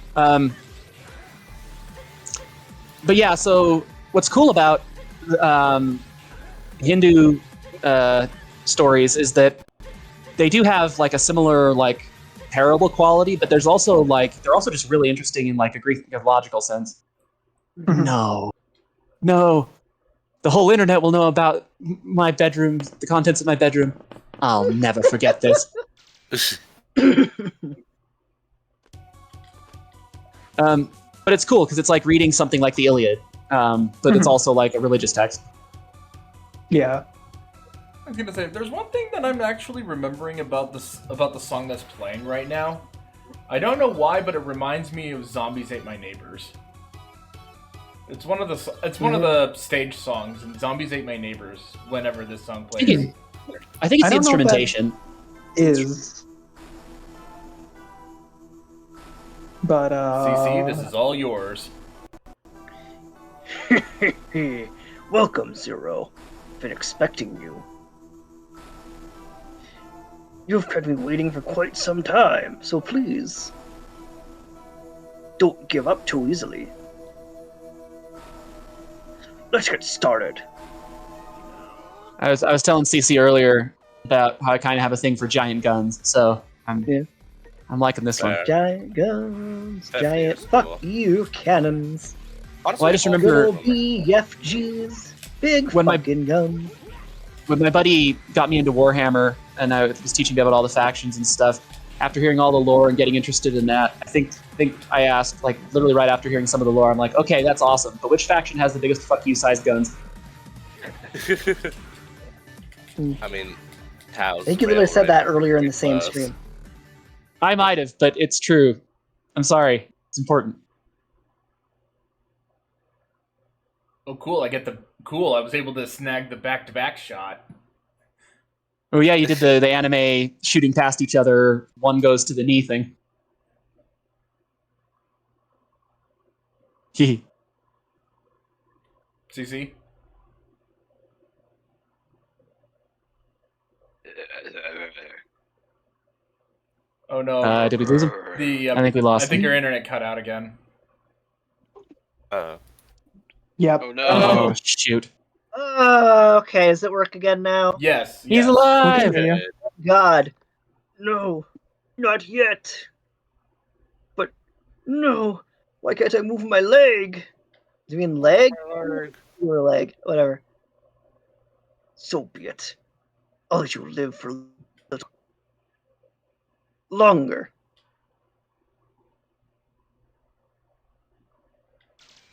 [SPEAKER 5] But yeah, so what's cool about Hindu stories is that they do have, like, a similar, like, parable quality, but there's also, like, they're also just really interesting in, like, a Greek logical sense. No. The whole internet will know about my bedroom, the contents of my bedroom. I'll never forget this. But it's cool because it's like reading something like the Iliad, but it's also like a religious text.
[SPEAKER 4] Yeah.
[SPEAKER 1] I was gonna say, there's one thing that I'm actually remembering about the song that's playing right now. I don't know why, but it reminds me of "Zombies Ate My Neighbors." It's one of the stage songs, and "Zombies Ate My Neighbors" whenever this song
[SPEAKER 5] I think
[SPEAKER 1] plays.
[SPEAKER 5] I think it's
[SPEAKER 4] I
[SPEAKER 5] the
[SPEAKER 4] don't know if that-
[SPEAKER 5] instrumentation.
[SPEAKER 4] Is. But
[SPEAKER 1] CC, this is all yours.
[SPEAKER 2] Welcome, Zero. Been expecting you. You've kept me waiting for quite some time, so please, don't give up too easily. Let's get started.
[SPEAKER 5] I was telling CC earlier about how I kind of have a thing for giant guns, so I'm liking this one.
[SPEAKER 2] Giant guns,
[SPEAKER 3] That
[SPEAKER 2] giant
[SPEAKER 3] feels
[SPEAKER 2] fuck
[SPEAKER 3] cool.
[SPEAKER 2] you cannons.
[SPEAKER 3] Honestly,
[SPEAKER 5] Well, I just
[SPEAKER 3] all
[SPEAKER 5] remember-
[SPEAKER 2] Little BFGs, big
[SPEAKER 5] When my-
[SPEAKER 2] fucking guns.
[SPEAKER 5] When my buddy got me into Warhammer and I was teaching me about all the factions and stuff, after hearing all the lore and getting interested in that, I think I asked, like, literally right after hearing some of the lore, I'm like, okay, that's awesome, but which faction has the biggest fuck you sized guns?
[SPEAKER 3] I mean, Tao's
[SPEAKER 2] I think you literally said that earlier in the same
[SPEAKER 3] close.
[SPEAKER 2] stream.
[SPEAKER 5] I might have, but it's true. I'm sorry. It's important.
[SPEAKER 1] Oh, cool! I was able to snag the back-to-back shot.
[SPEAKER 5] Oh yeah, you did the anime shooting past each other, one goes to the knee thing. Hee.
[SPEAKER 1] CC. Oh no.
[SPEAKER 5] Did we lose him? I think we lost
[SPEAKER 1] I think
[SPEAKER 5] him.
[SPEAKER 1] your internet cut out again.
[SPEAKER 4] Yep.
[SPEAKER 3] Oh no!
[SPEAKER 5] Oh, shoot.
[SPEAKER 2] Okay, does it work again now?
[SPEAKER 1] Yes.
[SPEAKER 5] He's
[SPEAKER 1] yes.
[SPEAKER 5] alive!
[SPEAKER 4] Okay. Yeah.
[SPEAKER 2] God. No, not yet. But, no. Why can't I move my leg? Do you mean leg? Or leg? Whatever. So be it. I'll let you live for a little longer.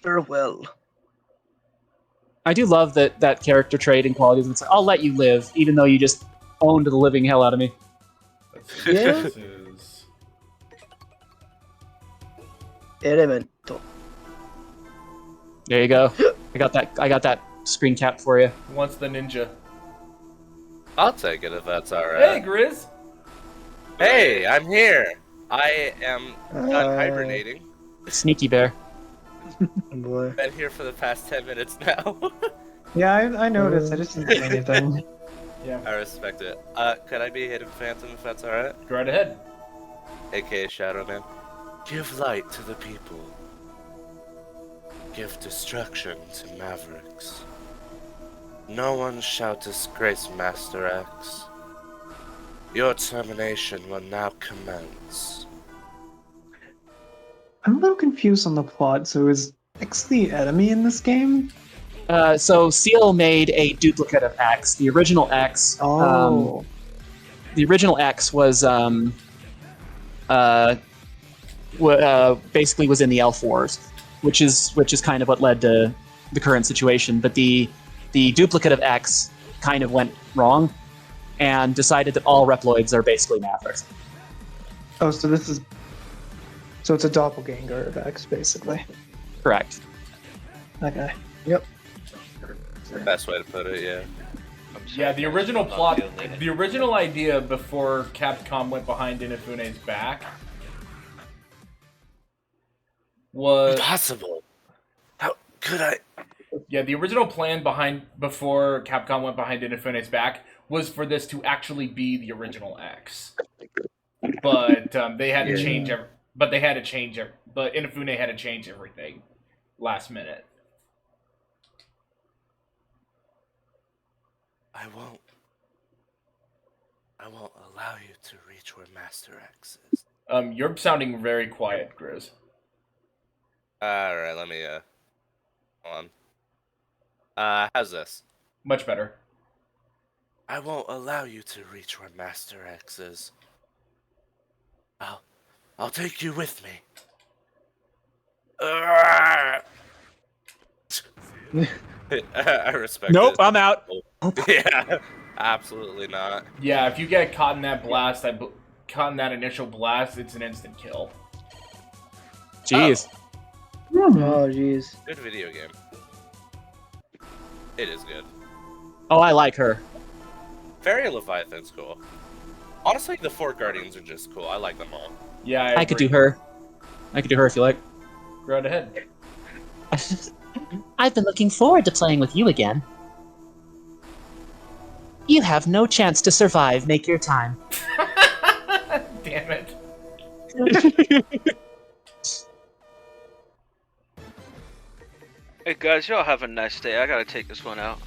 [SPEAKER 2] Farewell.
[SPEAKER 5] I do love that character trait and qualities. It's like, I'll let you live, even though you just owned the living hell out of me.
[SPEAKER 2] Yeah.
[SPEAKER 1] This is...
[SPEAKER 2] Elemento.
[SPEAKER 5] There you go. I got that screen cap for you.
[SPEAKER 1] Wants the ninja.
[SPEAKER 3] I'll take it if that's
[SPEAKER 1] Hey,
[SPEAKER 3] alright.
[SPEAKER 1] Grizz.
[SPEAKER 3] Hey, I'm here. I am done
[SPEAKER 2] Hi.
[SPEAKER 3] hibernating.
[SPEAKER 5] Sneaky bear.
[SPEAKER 2] Boy.
[SPEAKER 3] Been here for the past 10 minutes now.
[SPEAKER 4] Yeah, I noticed. I just didn't say anything.
[SPEAKER 1] Yeah.
[SPEAKER 3] I respect it. Could I be Hidden Phantom if that's alright?
[SPEAKER 1] Go right ahead.
[SPEAKER 3] AKA Shadow Man. Give light to the people. Give destruction to mavericks. No one shall disgrace Master X. Your termination will now commence.
[SPEAKER 4] I'm a little confused on the plot. So is X the enemy in this game?
[SPEAKER 5] So Seal made a duplicate of X. The original X.
[SPEAKER 4] Oh.
[SPEAKER 5] The original X was basically was in the Elf Wars, which is kind of what led to the current situation. But the duplicate of X kind of went wrong and decided that all Reploids are basically Mavericks.
[SPEAKER 4] Oh, so this is. So it's a doppelganger of X, basically.
[SPEAKER 5] Correct.
[SPEAKER 4] Okay.
[SPEAKER 3] Best way to put it, yeah.
[SPEAKER 1] Yeah, the original plot, the original idea before Capcom went behind Inafune's back was...
[SPEAKER 3] Impossible. How could I?
[SPEAKER 1] Yeah, the original plan before Capcom went behind Inafune's back was for this to actually be the original X. But they had to change but Inafune had to change everything last minute.
[SPEAKER 3] I won't allow you to reach where Master X is.
[SPEAKER 1] You're sounding very quiet, Grizz.
[SPEAKER 3] Alright, let me, hold on. How's this?
[SPEAKER 1] Much better.
[SPEAKER 3] I won't allow you to reach where Master X is. I'll take you with me. I respect
[SPEAKER 5] Nope,
[SPEAKER 3] it.
[SPEAKER 5] I'm out.
[SPEAKER 3] Yeah. Absolutely not.
[SPEAKER 1] Yeah, if you get caught in that blast, caught in that initial blast, it's an instant kill.
[SPEAKER 5] Jeez.
[SPEAKER 2] Oh, jeez.
[SPEAKER 3] Good video game. It is good.
[SPEAKER 5] Oh, I like her.
[SPEAKER 3] Fairy Leviathan's cool. Honestly, the 4 Guardians are just cool. I like them all.
[SPEAKER 1] Yeah,
[SPEAKER 5] I could do her. I could do her if you like.
[SPEAKER 1] Go right ahead.
[SPEAKER 5] I've been looking forward to playing with you again. You have no chance to survive. Make your time.
[SPEAKER 1] Damn it.
[SPEAKER 6] Hey guys, y'all have a nice day. I gotta take this one out.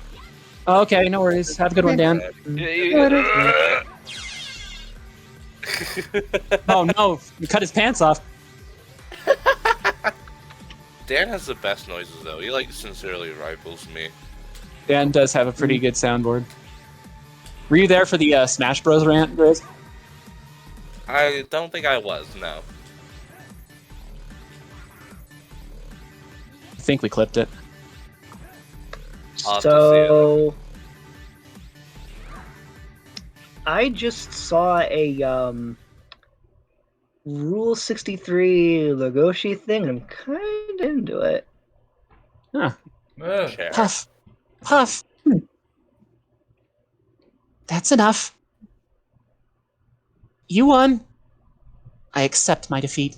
[SPEAKER 5] Okay, no worries. Have a good one, Dan. Oh no, you cut his pants off.
[SPEAKER 3] Dan has the best noises though. He like sincerely rivals me.
[SPEAKER 5] Dan does have a pretty good soundboard. Were you there for the Smash Bros. Rant, Grizz?
[SPEAKER 3] I don't think I was. No.
[SPEAKER 5] I think we clipped it.
[SPEAKER 3] I'll have to see it.
[SPEAKER 2] So, I just saw a Rule 63 Legoshi thing, and I'm kind of into it.
[SPEAKER 5] Huh.
[SPEAKER 1] Ugh.
[SPEAKER 3] Chair.
[SPEAKER 5] Puff. Puff. That's enough. You won. I accept my defeat.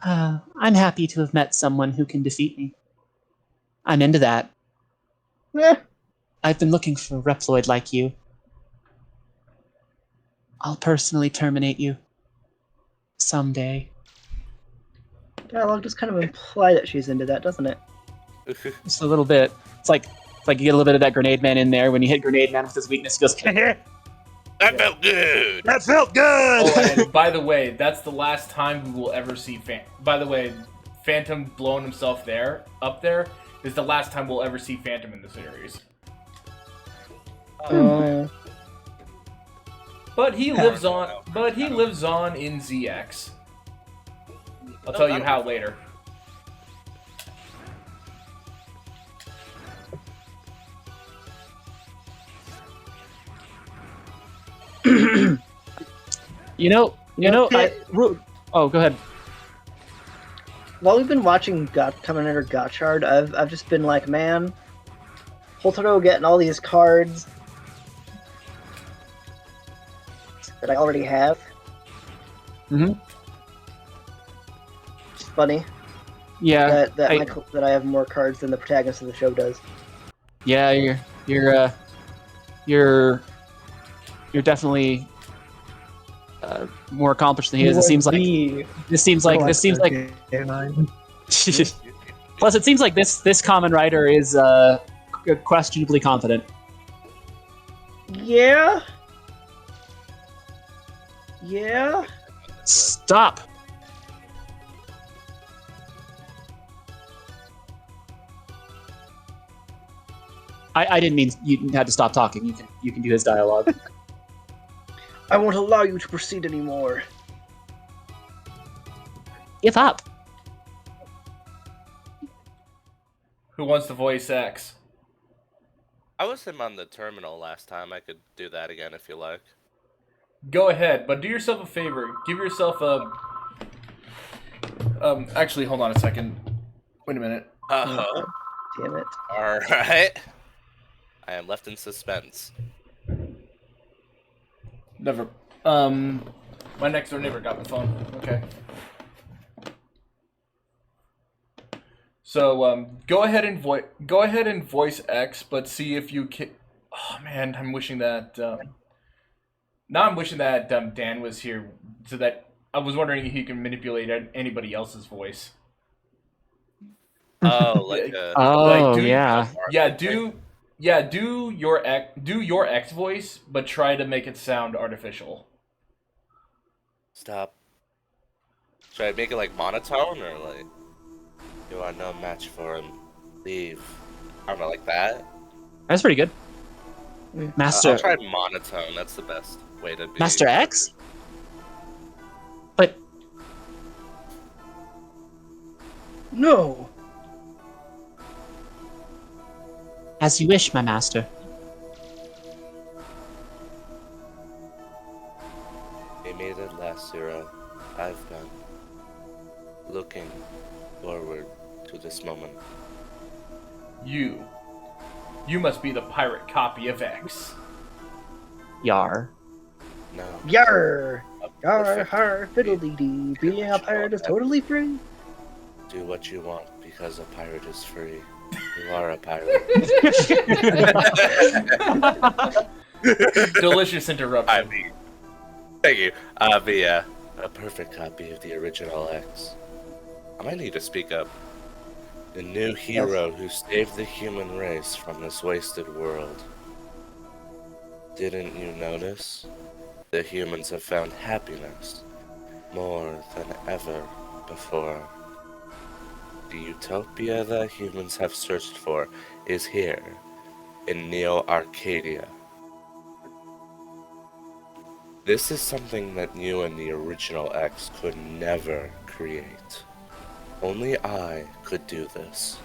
[SPEAKER 5] I'm happy to have met someone who can defeat me. I'm into that.
[SPEAKER 2] Eh,
[SPEAKER 5] I've been looking for a Reploid like you. I'll personally terminate you. Someday.
[SPEAKER 2] dialogue does kind of imply that she's into that, doesn't it?
[SPEAKER 5] Just a little bit. It's like you get a little bit of that Grenade Man in there. When you hit Grenade Man with his weakness, he goes,
[SPEAKER 3] That felt good.
[SPEAKER 5] that felt good!
[SPEAKER 1] Oh, and by the way, that's the last time we will ever see By the way, Phantom blowing himself up there, is the last time we'll ever see Phantom in the series. But he lives on. But he lives on in ZX. I'll tell you how later.
[SPEAKER 5] You know, oh, go ahead.
[SPEAKER 2] While we've been watching Kamen Rider Gotchard, I've just been like, man, Holtaro getting all these cards that I already have.
[SPEAKER 5] Mhm.
[SPEAKER 2] It's funny
[SPEAKER 5] Yeah,
[SPEAKER 2] that I have more cards than the protagonist of the show does.
[SPEAKER 5] yeah, you're definitely more accomplished than he is. It seems like Plus, it seems like this Kamen Rider is questionably confident.
[SPEAKER 2] Yeah. Yeah.
[SPEAKER 5] Stop. I didn't mean you had to stop talking. You can do his dialogue.
[SPEAKER 2] I won't allow you to proceed anymore.
[SPEAKER 5] Give up.
[SPEAKER 1] Who wants to voice X?
[SPEAKER 3] I was him on the terminal last time. I could do that again if you like.
[SPEAKER 1] Go ahead, but do yourself a favor. Give yourself a... actually, hold on a second. Wait a minute.
[SPEAKER 3] Uh-huh.
[SPEAKER 2] Damn it.
[SPEAKER 3] Alright. I am left in suspense.
[SPEAKER 1] Never. My next door neighbor got the phone. Okay. So, go ahead and voice X, but see if you can... Oh, man, I'm wishing that... Now I'm wishing that Dan was here, so that... I was wondering if he can manipulate anybody else's voice.
[SPEAKER 3] Oh, like
[SPEAKER 1] do your X voice, but try to make it sound artificial.
[SPEAKER 3] Stop. Should I make it like monotone or like you are no match for him? Leave. I don't know, like that.
[SPEAKER 5] That's pretty good. Master.
[SPEAKER 3] I'll try monotone. That's the best way to be.
[SPEAKER 5] Master X. But
[SPEAKER 2] No.
[SPEAKER 5] As you wish, my master.
[SPEAKER 3] They made it last, Zero. I've been looking forward to this moment.
[SPEAKER 1] You must be the pirate copy of X.
[SPEAKER 5] Yar.
[SPEAKER 3] No.
[SPEAKER 2] Yar!
[SPEAKER 3] a
[SPEAKER 2] Yar,
[SPEAKER 3] perfect
[SPEAKER 2] har,
[SPEAKER 3] copy.
[SPEAKER 2] fiddle-dee-dee. Being a pirate is totally free.
[SPEAKER 3] Do what you want because a pirate is free. You are a pirate.
[SPEAKER 1] Delicious interruption.
[SPEAKER 3] Thank you. A perfect copy of the original X. I might need to speak up. The new hero who saved the human race from this wasted world. Didn't you notice? The humans have found happiness more than ever before. The utopia that humans have searched for is here, in Neo-Arcadia. This is something that you and the original X could never create. Only I could do this.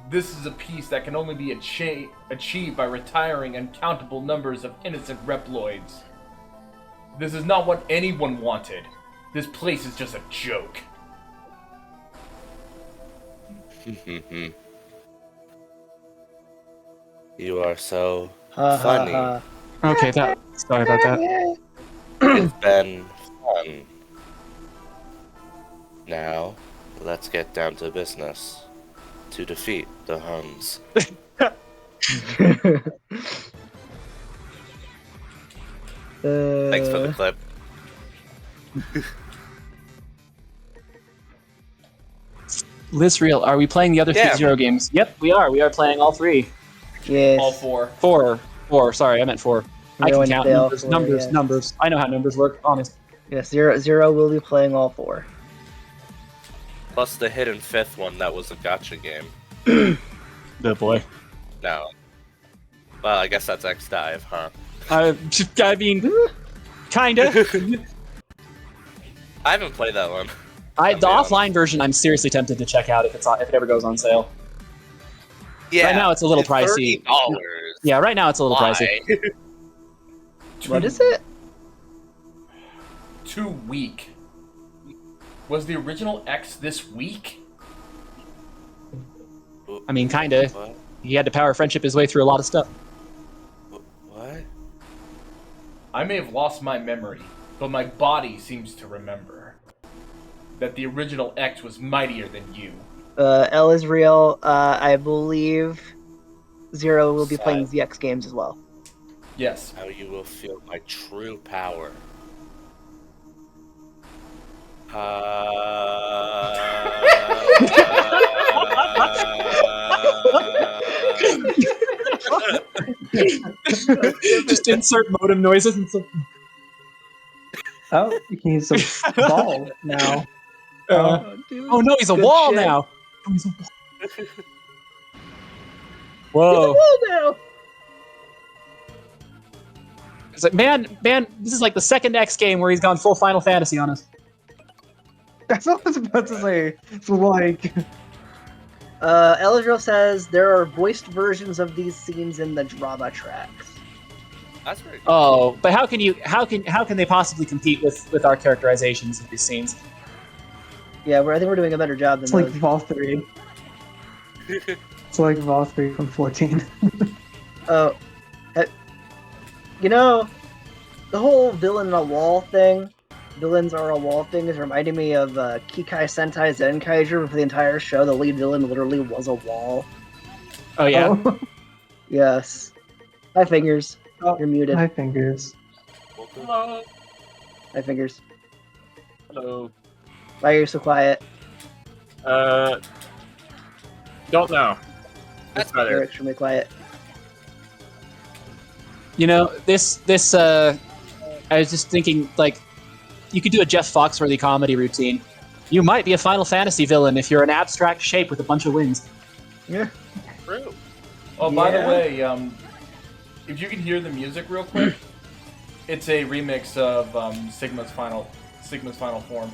[SPEAKER 1] This is a peace that can only be achieved by retiring uncountable numbers of innocent Reploids. This is not what anyone wanted. This place is just a joke.
[SPEAKER 3] You are so
[SPEAKER 2] Ha ha
[SPEAKER 3] funny.
[SPEAKER 2] ha.
[SPEAKER 5] Okay, sorry about that.
[SPEAKER 3] It's been fun. Now, let's get down to business. To defeat the Huns. Thanks for the clip.
[SPEAKER 5] Lisreal, are we playing the other
[SPEAKER 3] Yeah.
[SPEAKER 5] 3 Zero games? Yep, we are. We are playing all 3.
[SPEAKER 2] Yes.
[SPEAKER 1] All four.
[SPEAKER 5] 4. Sorry, I meant 4. I
[SPEAKER 2] We're
[SPEAKER 5] can
[SPEAKER 2] going to
[SPEAKER 5] count
[SPEAKER 2] play all
[SPEAKER 5] numbers,
[SPEAKER 2] 4,
[SPEAKER 5] numbers,
[SPEAKER 2] yes.
[SPEAKER 5] numbers. I know how numbers work, honest.
[SPEAKER 2] Yes, Zero will be playing all 4.
[SPEAKER 3] Plus the hidden 5th one that was a gotcha game.
[SPEAKER 5] Oh boy.
[SPEAKER 3] No. Well, I guess that's X-Dive, huh?
[SPEAKER 5] I mean, kinda.
[SPEAKER 3] I haven't played that one.
[SPEAKER 5] The offline version, I'm seriously tempted to check out if it ever goes on sale.
[SPEAKER 3] Yeah.
[SPEAKER 5] Right now it's a little pricey.
[SPEAKER 3] $30.
[SPEAKER 5] Yeah, right now it's a little pricey.
[SPEAKER 2] What is it?
[SPEAKER 1] Too weak. Was the original X this weak?
[SPEAKER 5] I mean, kinda.
[SPEAKER 3] What?
[SPEAKER 5] He had to power friendship his way through a lot of stuff.
[SPEAKER 3] What?
[SPEAKER 1] I may have lost my memory, but my body seems to remember that the original X was mightier than you.
[SPEAKER 2] L is real. I believe Zero will be playing
[SPEAKER 3] Sad.
[SPEAKER 2] ZX games as well.
[SPEAKER 1] Yes.
[SPEAKER 3] How you will feel my true power.
[SPEAKER 5] Just insert modem noises and stuff.
[SPEAKER 4] Oh, he's a ball now.
[SPEAKER 2] Dude,
[SPEAKER 5] Oh no, he's a
[SPEAKER 2] good
[SPEAKER 5] wall
[SPEAKER 2] shit.
[SPEAKER 5] now. Oh, he's a wall.
[SPEAKER 2] He's
[SPEAKER 5] Whoa.
[SPEAKER 2] a wall now.
[SPEAKER 5] It's like, man, this is like the second X game where he's gone full Final Fantasy on us.
[SPEAKER 4] That's what I was about to say. It's like,
[SPEAKER 2] Eldril says there are voiced versions of these scenes in the drama tracks.
[SPEAKER 3] That's pretty cool.
[SPEAKER 5] Oh, but how can they possibly compete with our characterizations of these scenes?
[SPEAKER 2] Yeah, I think we're doing a better job than
[SPEAKER 4] it's like
[SPEAKER 2] those.
[SPEAKER 4] Vol 3. It's like Vol 3 from 14.
[SPEAKER 2] Oh, you know, the whole villain in a wall thing, villains are a wall thing, is reminding me of Kikai Sentai Zenkaiger. For the entire show, the lead villain literally was a wall.
[SPEAKER 5] Oh yeah.
[SPEAKER 4] Oh,
[SPEAKER 2] Yes. Hi, Fingers.
[SPEAKER 4] Oh,
[SPEAKER 2] You're muted.
[SPEAKER 4] my fingers.
[SPEAKER 5] Hello.
[SPEAKER 2] Hi, Fingers.
[SPEAKER 5] Hello.
[SPEAKER 2] Why are you so quiet?
[SPEAKER 7] Don't know. That's
[SPEAKER 2] You're
[SPEAKER 7] better.
[SPEAKER 2] extremely quiet.
[SPEAKER 5] You know, this I was just thinking, like, you could do a Jeff Foxworthy comedy routine. You might be a Final Fantasy villain if you're an abstract shape with a bunch of wings.
[SPEAKER 2] Yeah.
[SPEAKER 3] True.
[SPEAKER 1] Oh, by the
[SPEAKER 2] Yeah.
[SPEAKER 1] way, if you can hear the music real quick, it's a remix of Sigma's Final Form.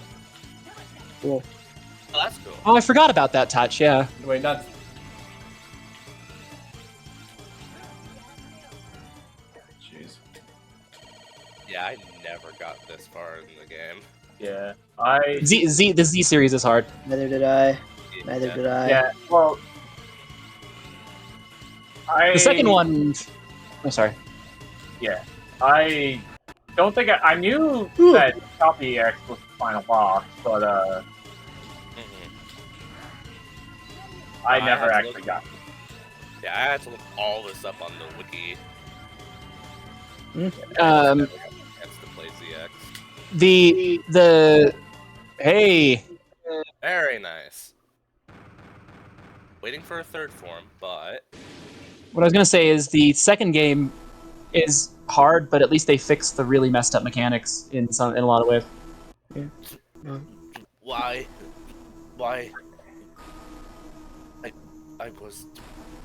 [SPEAKER 2] Cool.
[SPEAKER 3] Oh, that's cool.
[SPEAKER 5] Oh, I forgot about that touch, yeah.
[SPEAKER 1] Wait, not.
[SPEAKER 3] Yeah, I never got this far in the game.
[SPEAKER 7] Yeah.
[SPEAKER 5] The Z series is hard.
[SPEAKER 2] Neither did I. Neither
[SPEAKER 3] Yeah.
[SPEAKER 2] did I.
[SPEAKER 7] Yeah. Well,
[SPEAKER 5] The second one. I'm sorry.
[SPEAKER 7] Yeah. I don't think I knew
[SPEAKER 2] Ooh.
[SPEAKER 7] that Copy X was the final boss, but
[SPEAKER 3] Mhm.
[SPEAKER 7] I
[SPEAKER 3] I
[SPEAKER 7] never
[SPEAKER 3] had to
[SPEAKER 7] actually
[SPEAKER 3] look-
[SPEAKER 7] got.
[SPEAKER 3] Yeah, I had to look all this up on the wiki.
[SPEAKER 5] Um,
[SPEAKER 3] Never got a chance to play ZX.
[SPEAKER 5] the hey,
[SPEAKER 3] Very nice. Waiting for a third form, but
[SPEAKER 5] what I was gonna say is the second game is hard, but at least they fixed the really messed up mechanics in a lot of ways.
[SPEAKER 3] why? I was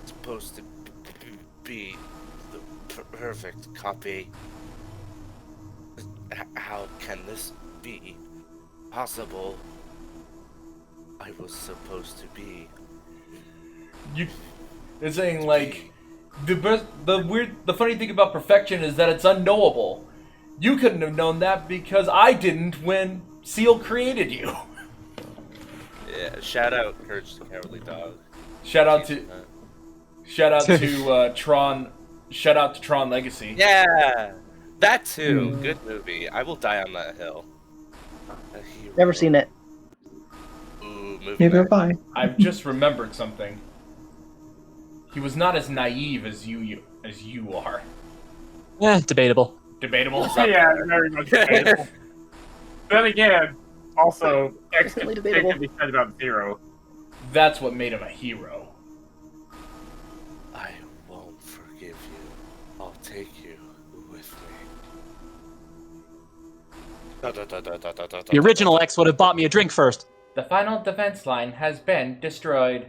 [SPEAKER 3] supposed to be the perfect copy. How can this be possible? I was supposed to be.
[SPEAKER 1] You're saying like the funny thing about perfection is that it's unknowable. You couldn't have known that because I didn't when Seal created you.
[SPEAKER 3] Yeah, shout out Courage the Cowardly Dog.
[SPEAKER 1] Shout out to Tron. Shout out to Tron Legacy.
[SPEAKER 3] Yeah, that too. Good movie. I will die on that hill. A hero.
[SPEAKER 2] Never seen it.
[SPEAKER 3] Ooh, movie
[SPEAKER 4] Neither
[SPEAKER 3] night.
[SPEAKER 4] have I.
[SPEAKER 1] I've just remembered something. He was not as naive as you are.
[SPEAKER 5] Debatable.
[SPEAKER 1] Debatable.
[SPEAKER 7] Yeah, very much debatable. Then again, also, X
[SPEAKER 2] Definitely
[SPEAKER 7] can
[SPEAKER 2] debatable.
[SPEAKER 7] be said about Zero.
[SPEAKER 1] That's what made him a hero.
[SPEAKER 3] I won't forgive you. I'll take you with me.
[SPEAKER 5] The original X would have bought me a drink first.
[SPEAKER 1] The final defense line has been destroyed.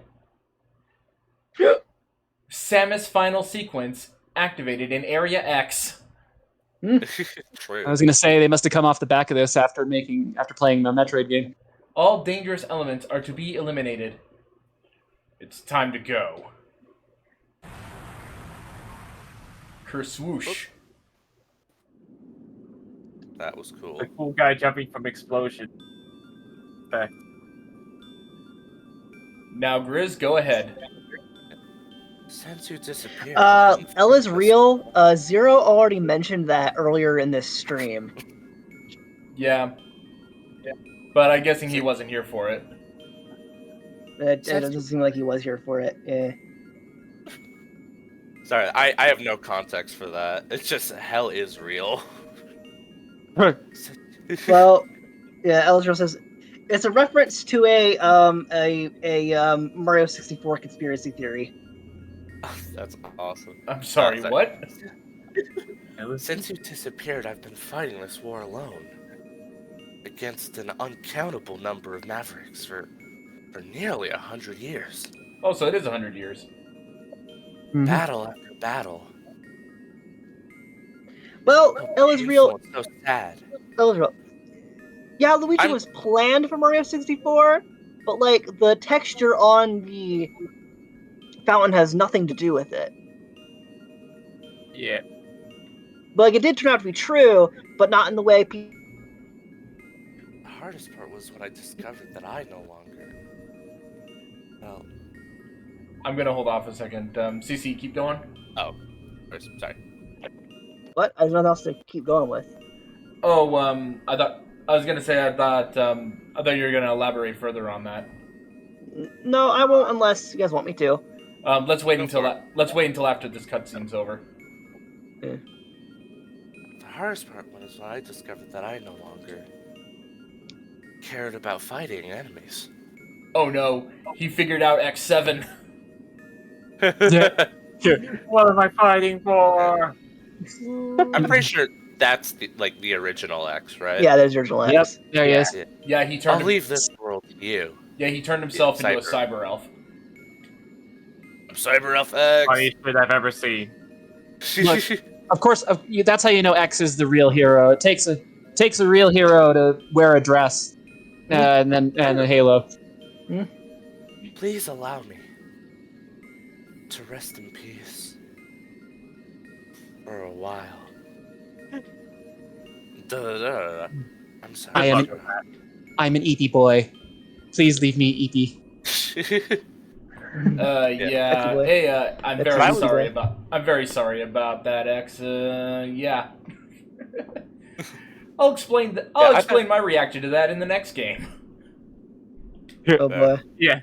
[SPEAKER 1] Samus final sequence activated in Area X.
[SPEAKER 3] True.
[SPEAKER 5] I was gonna say they must have come off the back of this after playing the Metroid game.
[SPEAKER 1] All dangerous elements are to be eliminated. It's time to go. Kerswoosh.
[SPEAKER 3] That was cool.
[SPEAKER 7] The cool guy jumping from explosion. Okay.
[SPEAKER 1] Now, Grizz, go ahead.
[SPEAKER 3] Since you disappeared. I've been
[SPEAKER 2] Ella's
[SPEAKER 3] focused-
[SPEAKER 2] real. Zero already mentioned that earlier in this stream.
[SPEAKER 1] Yeah. But I'm guessing he wasn't here for it.
[SPEAKER 2] It doesn't seem like he was here for it. Yeah.
[SPEAKER 3] Sorry, I have no context for that. It's just hell is real.
[SPEAKER 2] Well, yeah. Ella's real says it's a reference to a Mario 64 conspiracy theory.
[SPEAKER 3] That's awesome.
[SPEAKER 1] I'm sorry,
[SPEAKER 3] sorry.
[SPEAKER 1] what?
[SPEAKER 3] Since you disappeared, I've been fighting this war alone. Against an uncountable number of Mavericks for nearly 100 years.
[SPEAKER 1] Oh, so it is 100 years.
[SPEAKER 3] Battle after battle.
[SPEAKER 2] Well,
[SPEAKER 3] So
[SPEAKER 2] Ella's real.
[SPEAKER 3] painful and so sad.
[SPEAKER 2] Ella's real. Yeah, Luigi was planned for Mario 64, but like the texture on the fountain has nothing to do with it.
[SPEAKER 7] Yeah.
[SPEAKER 2] But like it did turn out to be true, but not in the way people.
[SPEAKER 3] The hardest part was when I discovered that I no longer. Well,
[SPEAKER 1] I'm gonna hold off a second. CC, keep going.
[SPEAKER 3] sorry.
[SPEAKER 2] What? I have nothing else to keep going with.
[SPEAKER 1] Oh, I thought you were gonna elaborate further on that.
[SPEAKER 2] No, I won't unless you guys want me to.
[SPEAKER 1] Let's wait
[SPEAKER 3] Go
[SPEAKER 1] until
[SPEAKER 3] for it.
[SPEAKER 1] let's wait until after this cutscene's over.
[SPEAKER 3] The hardest part was when I discovered that I no longer cared about fighting enemies.
[SPEAKER 1] Oh no, he figured out X7.
[SPEAKER 7] What am I fighting for?
[SPEAKER 3] I'm pretty sure that's the original X, right?
[SPEAKER 2] Yeah, there's original X.
[SPEAKER 5] Yep, there he is.
[SPEAKER 1] Yeah, he
[SPEAKER 3] I'll
[SPEAKER 1] turned.
[SPEAKER 3] leave this world to you.
[SPEAKER 1] Yeah, he turned himself into a
[SPEAKER 3] Cyber.
[SPEAKER 1] cyber elf.
[SPEAKER 3] I'm Cyber Elf X.
[SPEAKER 7] Funniest shit I've ever seen.
[SPEAKER 5] Look. Of course, that's how you know X is the real hero. It takes a real hero to wear a dress, and a halo.
[SPEAKER 3] Please allow me to rest in peace for a while. I'm sorry.
[SPEAKER 5] I am I'm an Eepy boy. Please leave me, Eepy.
[SPEAKER 1] Yeah.
[SPEAKER 2] boy.
[SPEAKER 1] Hey, I'm
[SPEAKER 2] That's
[SPEAKER 1] very
[SPEAKER 2] easy,
[SPEAKER 1] sorry
[SPEAKER 2] boy.
[SPEAKER 1] I'm very sorry about that, X. Yeah. I'll explain
[SPEAKER 3] I
[SPEAKER 1] explain my reaction to that in the next game.
[SPEAKER 2] Oh boy.
[SPEAKER 7] Yeah.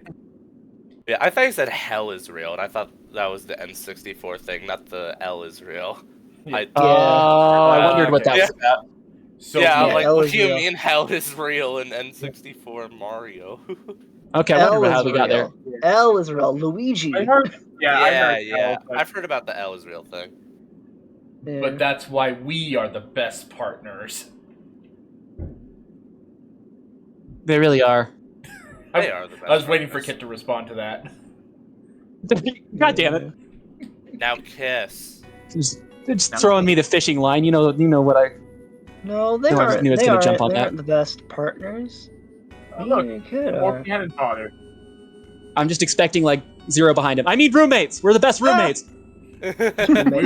[SPEAKER 3] Yeah, I thought you said hell is real, and I thought that was the N64 thing, not the L is real.
[SPEAKER 1] Yeah.
[SPEAKER 5] I wondered what that
[SPEAKER 3] yeah.
[SPEAKER 5] was about.
[SPEAKER 1] So
[SPEAKER 3] yeah, I'm
[SPEAKER 2] yeah,
[SPEAKER 3] like,
[SPEAKER 2] L
[SPEAKER 3] what
[SPEAKER 2] is
[SPEAKER 3] do you
[SPEAKER 2] real.
[SPEAKER 3] mean hell is real in N64 Mario?
[SPEAKER 5] Okay, I wondered
[SPEAKER 2] L
[SPEAKER 5] how
[SPEAKER 2] is
[SPEAKER 5] we got there.
[SPEAKER 2] real. L is real. Luigi.
[SPEAKER 7] I heard. Yeah, I heard.
[SPEAKER 3] yeah.
[SPEAKER 7] But
[SPEAKER 3] I've heard about the L is real thing.
[SPEAKER 2] Yeah.
[SPEAKER 1] But that's why we are the best partners.
[SPEAKER 5] They really are.
[SPEAKER 3] They are the best.
[SPEAKER 1] I was waiting for
[SPEAKER 3] partners.
[SPEAKER 1] Kit to respond to that.
[SPEAKER 5] God damn it!
[SPEAKER 3] Now kiss.
[SPEAKER 5] Just throwing me the fishing line. You know what I.
[SPEAKER 2] No, they
[SPEAKER 5] No, I just
[SPEAKER 2] aren't.
[SPEAKER 5] knew it's
[SPEAKER 2] They
[SPEAKER 5] gonna
[SPEAKER 2] aren't.
[SPEAKER 5] jump on
[SPEAKER 2] They
[SPEAKER 5] that.
[SPEAKER 2] aren't the best partners.
[SPEAKER 7] look,
[SPEAKER 2] You could
[SPEAKER 7] more
[SPEAKER 2] are.
[SPEAKER 7] cannon fodder.
[SPEAKER 5] I'm just expecting like Zero behind him. I need roommates. We're the best roommates.
[SPEAKER 1] We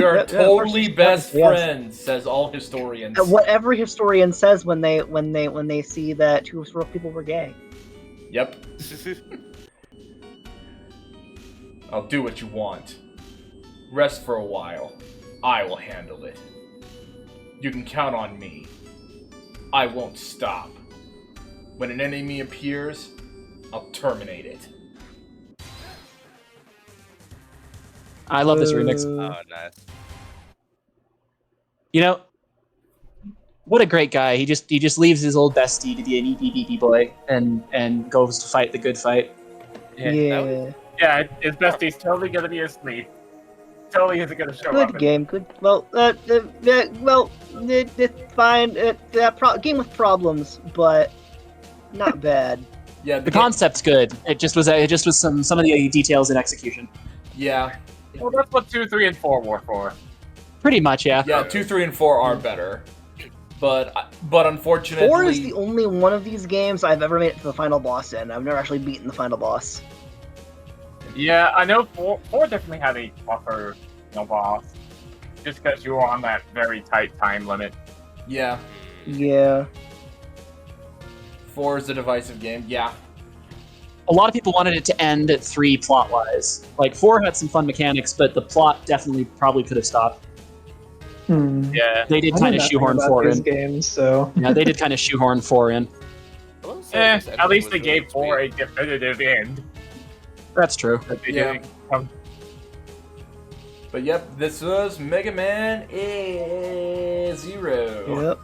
[SPEAKER 1] are
[SPEAKER 2] Yep,
[SPEAKER 1] totally
[SPEAKER 2] of course,
[SPEAKER 1] best
[SPEAKER 2] yes.
[SPEAKER 1] friends, says all historians.
[SPEAKER 2] What every historian says when they see that two people were gay.
[SPEAKER 1] Yep. I'll do what you want. Rest for a while. I will handle it. You can count on me. I won't stop. When an enemy appears, I'll terminate it.
[SPEAKER 5] I love this remix.
[SPEAKER 3] Oh, nice.
[SPEAKER 5] You know, what a great guy. He just leaves his old bestie to be an EPPP boy and goes to fight the good fight.
[SPEAKER 2] Yeah.
[SPEAKER 7] Yeah, his bestie's totally gonna be asleep. Totally isn't gonna show up.
[SPEAKER 2] Good game. Good. Well, it's fine. Game with problems, but not bad.
[SPEAKER 1] Yeah,
[SPEAKER 5] The concept's good. It just was some of the details in execution.
[SPEAKER 1] Yeah,
[SPEAKER 7] Well, that's what 2, 3, and 4 were for.
[SPEAKER 5] Pretty much, yeah.
[SPEAKER 1] yeah. 2, 3, and 4 are better, but unfortunately,
[SPEAKER 2] 4 is the only one of these games I've ever made it to the final boss in. I've never actually beaten the final boss.
[SPEAKER 7] Yeah, I know 4 definitely had a tougher boss. Just because you were on that very tight time limit.
[SPEAKER 1] Yeah,
[SPEAKER 2] Yeah.
[SPEAKER 1] 4 is a divisive game. Yeah,
[SPEAKER 5] A lot of people wanted it to end at 3 plot-wise. Like, 4 had some fun mechanics, but the plot definitely probably could have stopped.
[SPEAKER 7] Yeah.
[SPEAKER 5] They did
[SPEAKER 4] I know
[SPEAKER 5] kind of
[SPEAKER 4] nothing
[SPEAKER 5] shoehorn
[SPEAKER 4] about
[SPEAKER 5] 4
[SPEAKER 4] these
[SPEAKER 5] in.
[SPEAKER 4] games, so
[SPEAKER 5] Yeah, they did kind of shoehorn 4 in.
[SPEAKER 7] At least they gave 4 a definitive end.
[SPEAKER 5] That's true.
[SPEAKER 7] That they
[SPEAKER 1] Yeah.
[SPEAKER 7] didn't come.
[SPEAKER 1] but yep, this was Mega Man Zero.
[SPEAKER 2] Yep.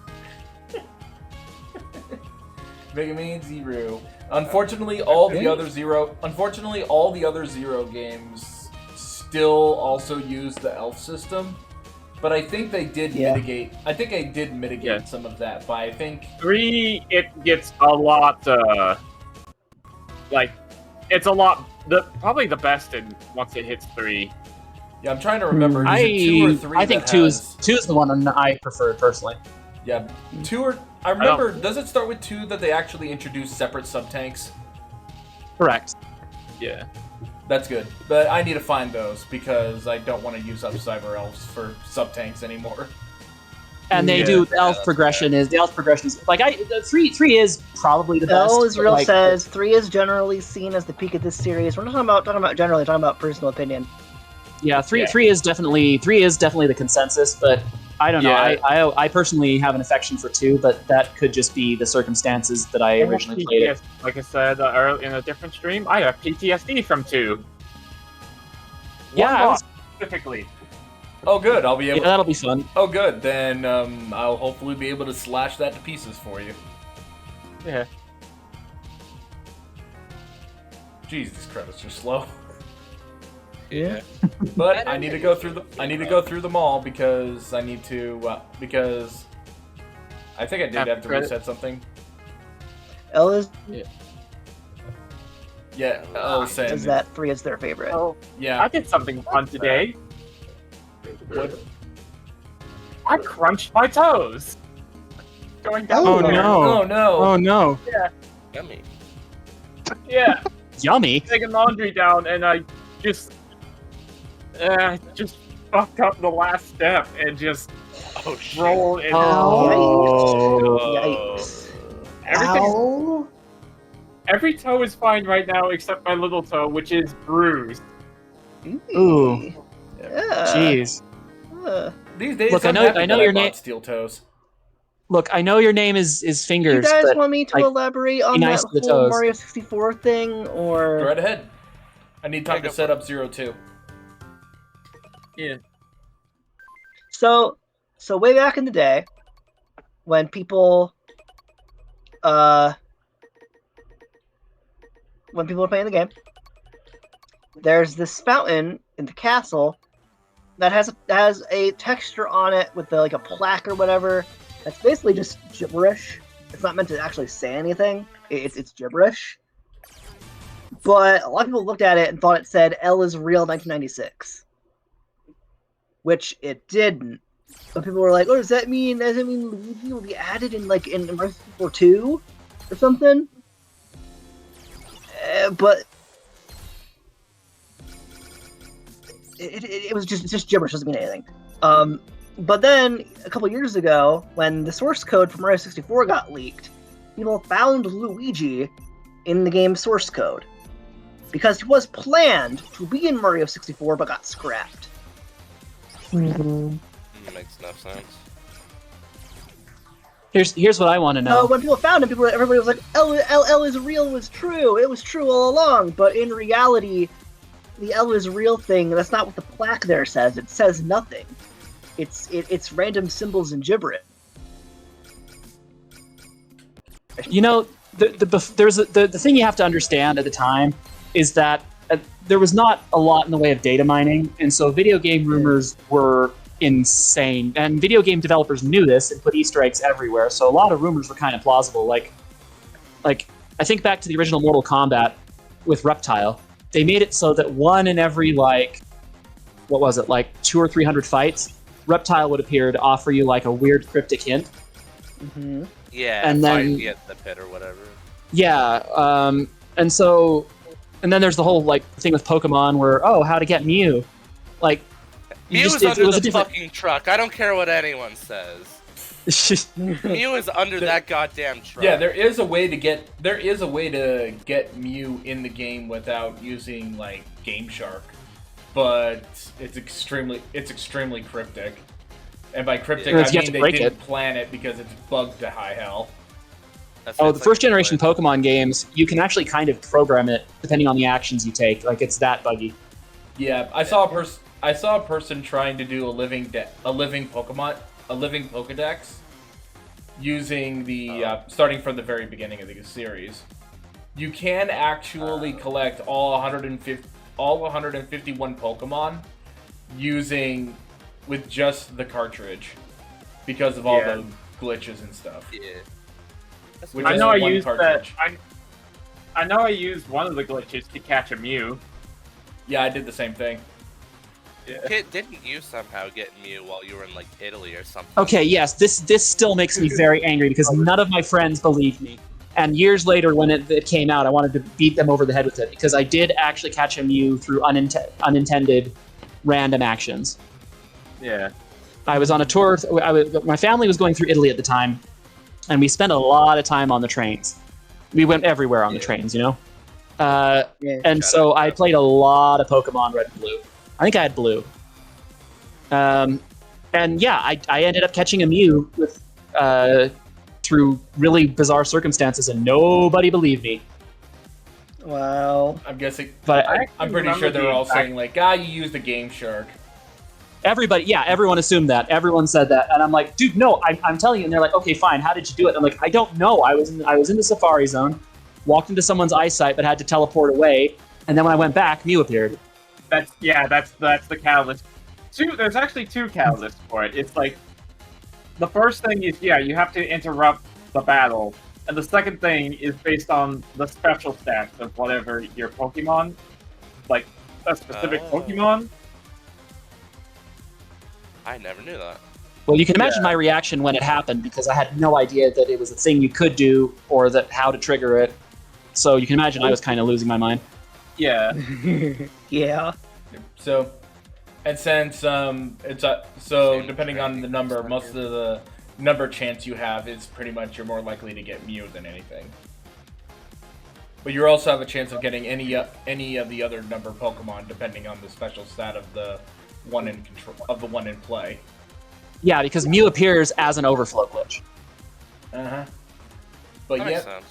[SPEAKER 1] Mega Man Zero. Unfortunately, all the other Zero games still also use the elf system. But I think they did mitigate. I think I did mitigate some of that. But I think
[SPEAKER 7] 3, it gets a lot. It's a lot. Probably the best once it hits 3.
[SPEAKER 1] yeah, I'm trying to remember. Is it 2 or 3?
[SPEAKER 5] I think
[SPEAKER 1] that
[SPEAKER 5] 2
[SPEAKER 1] has-
[SPEAKER 5] is the one I prefer personally.
[SPEAKER 1] Yeah, 2 or I remember. Does it start with 2 that they actually introduce separate sub tanks?
[SPEAKER 5] Correct.
[SPEAKER 7] Yeah.
[SPEAKER 1] That's good, but I need to find those because I don't want to use up Cyber Elves for sub tanks anymore.
[SPEAKER 5] And they do the elf progression is like the 3 is probably the best.
[SPEAKER 2] L is real
[SPEAKER 5] like,
[SPEAKER 2] says 3 is generally seen as the peak of this series. We're not talking about generally, talking about personal opinion.
[SPEAKER 5] Yeah, 3 is definitely the consensus, but I don't know.
[SPEAKER 7] Yeah.
[SPEAKER 5] I personally have an affection for 2, but that could just be the circumstances that I originally played it.
[SPEAKER 7] Like I said in a different stream, I have PTSD from 2.
[SPEAKER 5] Yeah,
[SPEAKER 7] One
[SPEAKER 5] I was-
[SPEAKER 7] boss specifically.
[SPEAKER 1] Oh, good. I'll be able.
[SPEAKER 5] Yeah, that'll be fun.
[SPEAKER 1] Oh, good. Then I'll hopefully be able to slash that to pieces for you.
[SPEAKER 7] Yeah.
[SPEAKER 1] Jeez, these credits are slow.
[SPEAKER 3] Yeah.
[SPEAKER 1] But I need to go through them all because I need to because I think I did have to reset something.
[SPEAKER 2] L is
[SPEAKER 1] Yeah, I'll say
[SPEAKER 2] says that 3 is their favorite.
[SPEAKER 7] Oh,
[SPEAKER 1] yeah.
[SPEAKER 7] I did something fun today. I crunched my toes. Going down.
[SPEAKER 5] Oh,
[SPEAKER 7] there.
[SPEAKER 5] no.
[SPEAKER 1] Oh no.
[SPEAKER 5] Oh no.
[SPEAKER 3] Yummy.
[SPEAKER 7] Yeah.
[SPEAKER 5] Yummy.
[SPEAKER 7] Taking laundry down, and I just fucked up the last step and just
[SPEAKER 3] Oh shit.
[SPEAKER 7] rolled and
[SPEAKER 5] Oh.
[SPEAKER 7] toe is fine right now, except my little toe, which is bruised.
[SPEAKER 5] Ooh.
[SPEAKER 2] Yeah.
[SPEAKER 5] Jeez.
[SPEAKER 1] These days,
[SPEAKER 5] Look,
[SPEAKER 1] I'm
[SPEAKER 5] I know-
[SPEAKER 1] happy
[SPEAKER 5] I know
[SPEAKER 1] that
[SPEAKER 5] your
[SPEAKER 1] bought
[SPEAKER 5] name-
[SPEAKER 1] steel toes.
[SPEAKER 5] Look, I know your name is
[SPEAKER 2] Do you
[SPEAKER 5] Fingers,
[SPEAKER 2] guys
[SPEAKER 5] but
[SPEAKER 2] want me to
[SPEAKER 5] like,
[SPEAKER 2] elaborate on
[SPEAKER 5] nice
[SPEAKER 2] that
[SPEAKER 5] to the
[SPEAKER 2] whole
[SPEAKER 5] toes.
[SPEAKER 2] Mario 64 thing,
[SPEAKER 1] Go
[SPEAKER 2] or
[SPEAKER 1] right ahead. I need time
[SPEAKER 3] Yeah,
[SPEAKER 1] to
[SPEAKER 3] go
[SPEAKER 1] set
[SPEAKER 3] for
[SPEAKER 1] up Zero 2.
[SPEAKER 7] Yeah.
[SPEAKER 2] so way back in the day, when people were playing the game, there's this fountain in the castle that has a texture on it with like a plaque or whatever. That's basically just gibberish. It's not meant to actually say anything. It's gibberish. But a lot of people looked at it and thought it said L is real 1996, which it didn't. But people were like, "Oh, does that mean Luigi will be added in Mario 64 2 or something?" But it was just gibberish. Doesn't mean anything. But then a couple years ago, when the source code for Mario 64 got leaked, people found Luigi in the game's source code because he was planned to be in Mario 64 but got scrapped.
[SPEAKER 3] Makes no sense.
[SPEAKER 5] here's what I want to know.
[SPEAKER 2] So when people found him, everybody was like, "L is real was true. It was true all along." But in reality, the L is real thing, that's not what the plaque there says. It says nothing. It's random symbols and gibberish.
[SPEAKER 5] You know, the thing you have to understand at the time is that there was not a lot in the way of data mining, and so video game rumors were insane. And video game developers knew this and put Easter eggs everywhere, so a lot of rumors were kind of plausible. Like I think back to the original Mortal Kombat with Reptile. They made it so that one in every, like, what was it, like 200 or 300 fights, Reptile would appear to offer you like a weird cryptic hint.
[SPEAKER 2] Mm-hmm.
[SPEAKER 3] Yeah,
[SPEAKER 5] And
[SPEAKER 3] fight
[SPEAKER 5] then-
[SPEAKER 3] me at the pit or whatever.
[SPEAKER 5] Yeah, and then there's the whole like thing with Pokemon where, oh, how to get Mew. Like, you
[SPEAKER 3] Mew
[SPEAKER 5] just-
[SPEAKER 3] is
[SPEAKER 5] it
[SPEAKER 3] under
[SPEAKER 5] was
[SPEAKER 3] the
[SPEAKER 5] a different-
[SPEAKER 3] fucking truck. I don't care what anyone says. Mew is under that goddamn truck.
[SPEAKER 1] Yeah, there is a way to get Mew in the game without using like Game Shark, but it's extremely cryptic. And by cryptic,
[SPEAKER 5] You
[SPEAKER 1] I
[SPEAKER 5] have to
[SPEAKER 1] mean they
[SPEAKER 5] break
[SPEAKER 1] didn't
[SPEAKER 5] it.
[SPEAKER 1] plan it because it's bugged to high hell.
[SPEAKER 3] That's
[SPEAKER 5] Oh,
[SPEAKER 3] what
[SPEAKER 5] the
[SPEAKER 3] it's
[SPEAKER 5] first
[SPEAKER 3] like
[SPEAKER 5] generation
[SPEAKER 3] play.
[SPEAKER 5] Pokemon games, you can actually kind of program it depending on the actions you take. Like, it's that buggy.
[SPEAKER 1] Yeah, I saw a person trying to do a living Pokedex using the starting from the very beginning of the series. You can actually collect all 151 Pokemon with just the cartridge because of all the glitches and stuff.
[SPEAKER 3] Yeah. That's
[SPEAKER 1] Which
[SPEAKER 3] what-
[SPEAKER 7] I
[SPEAKER 1] is
[SPEAKER 7] know I
[SPEAKER 1] one
[SPEAKER 7] used
[SPEAKER 1] cartridge.
[SPEAKER 7] that. I know I used one of the glitches to catch a Mew.
[SPEAKER 1] Yeah, I did the same thing.
[SPEAKER 3] Kid, didn't you somehow get Mew while you were in like Italy or something?
[SPEAKER 5] Okay, yes, this still makes me very angry because none of my friends believed me. And years later, when it came out, I wanted to beat them over the head with it because I did actually catch a Mew through unintended random actions.
[SPEAKER 7] Yeah.
[SPEAKER 5] I was on a tour. My family was going through Italy at the time, and we spent a lot of time on the trains. We went everywhere on the trains, you know?
[SPEAKER 2] Yeah.
[SPEAKER 5] And so I played a lot of Pokemon Red and Blue. I think I had Blue. And yeah, I ended up catching a Mew through really bizarre circumstances, and nobody believed me.
[SPEAKER 2] Wow.
[SPEAKER 1] I'm guessing,
[SPEAKER 5] But
[SPEAKER 1] I'm pretty sure they were all saying like, you used the Game Shark.
[SPEAKER 5] everyone assumed that. Everyone said that, and I'm like, dude, no, I'm telling you. And they're like, okay, fine. How did you do it? I'm like, I don't know. I was in the Safari Zone, walked into someone's eyesight, but had to teleport away. And then when I went back, Mew appeared.
[SPEAKER 7] That's the catalyst. There's actually two catalysts for it. It's like the first thing is you have to interrupt the battle, and the second thing is based on the special stats of whatever your Pokemon, like a specific
[SPEAKER 3] Oh.
[SPEAKER 7] Pokemon.
[SPEAKER 3] I never knew that.
[SPEAKER 5] Well, you can imagine my reaction when it happened because I had no idea that it was a thing you could do or that how to trigger it. So you can imagine I was kind of losing my mind.
[SPEAKER 7] Yeah.
[SPEAKER 2] Yeah.
[SPEAKER 1] So, and since so depending on the number, most of the number chance you have is pretty much you're more likely to get Mew than anything. But you also have a chance of getting any of the other number Pokemon, depending on the special stat of the one in play.
[SPEAKER 5] Yeah, because Mew appears as an overflow glitch.
[SPEAKER 1] But
[SPEAKER 3] That makes sense.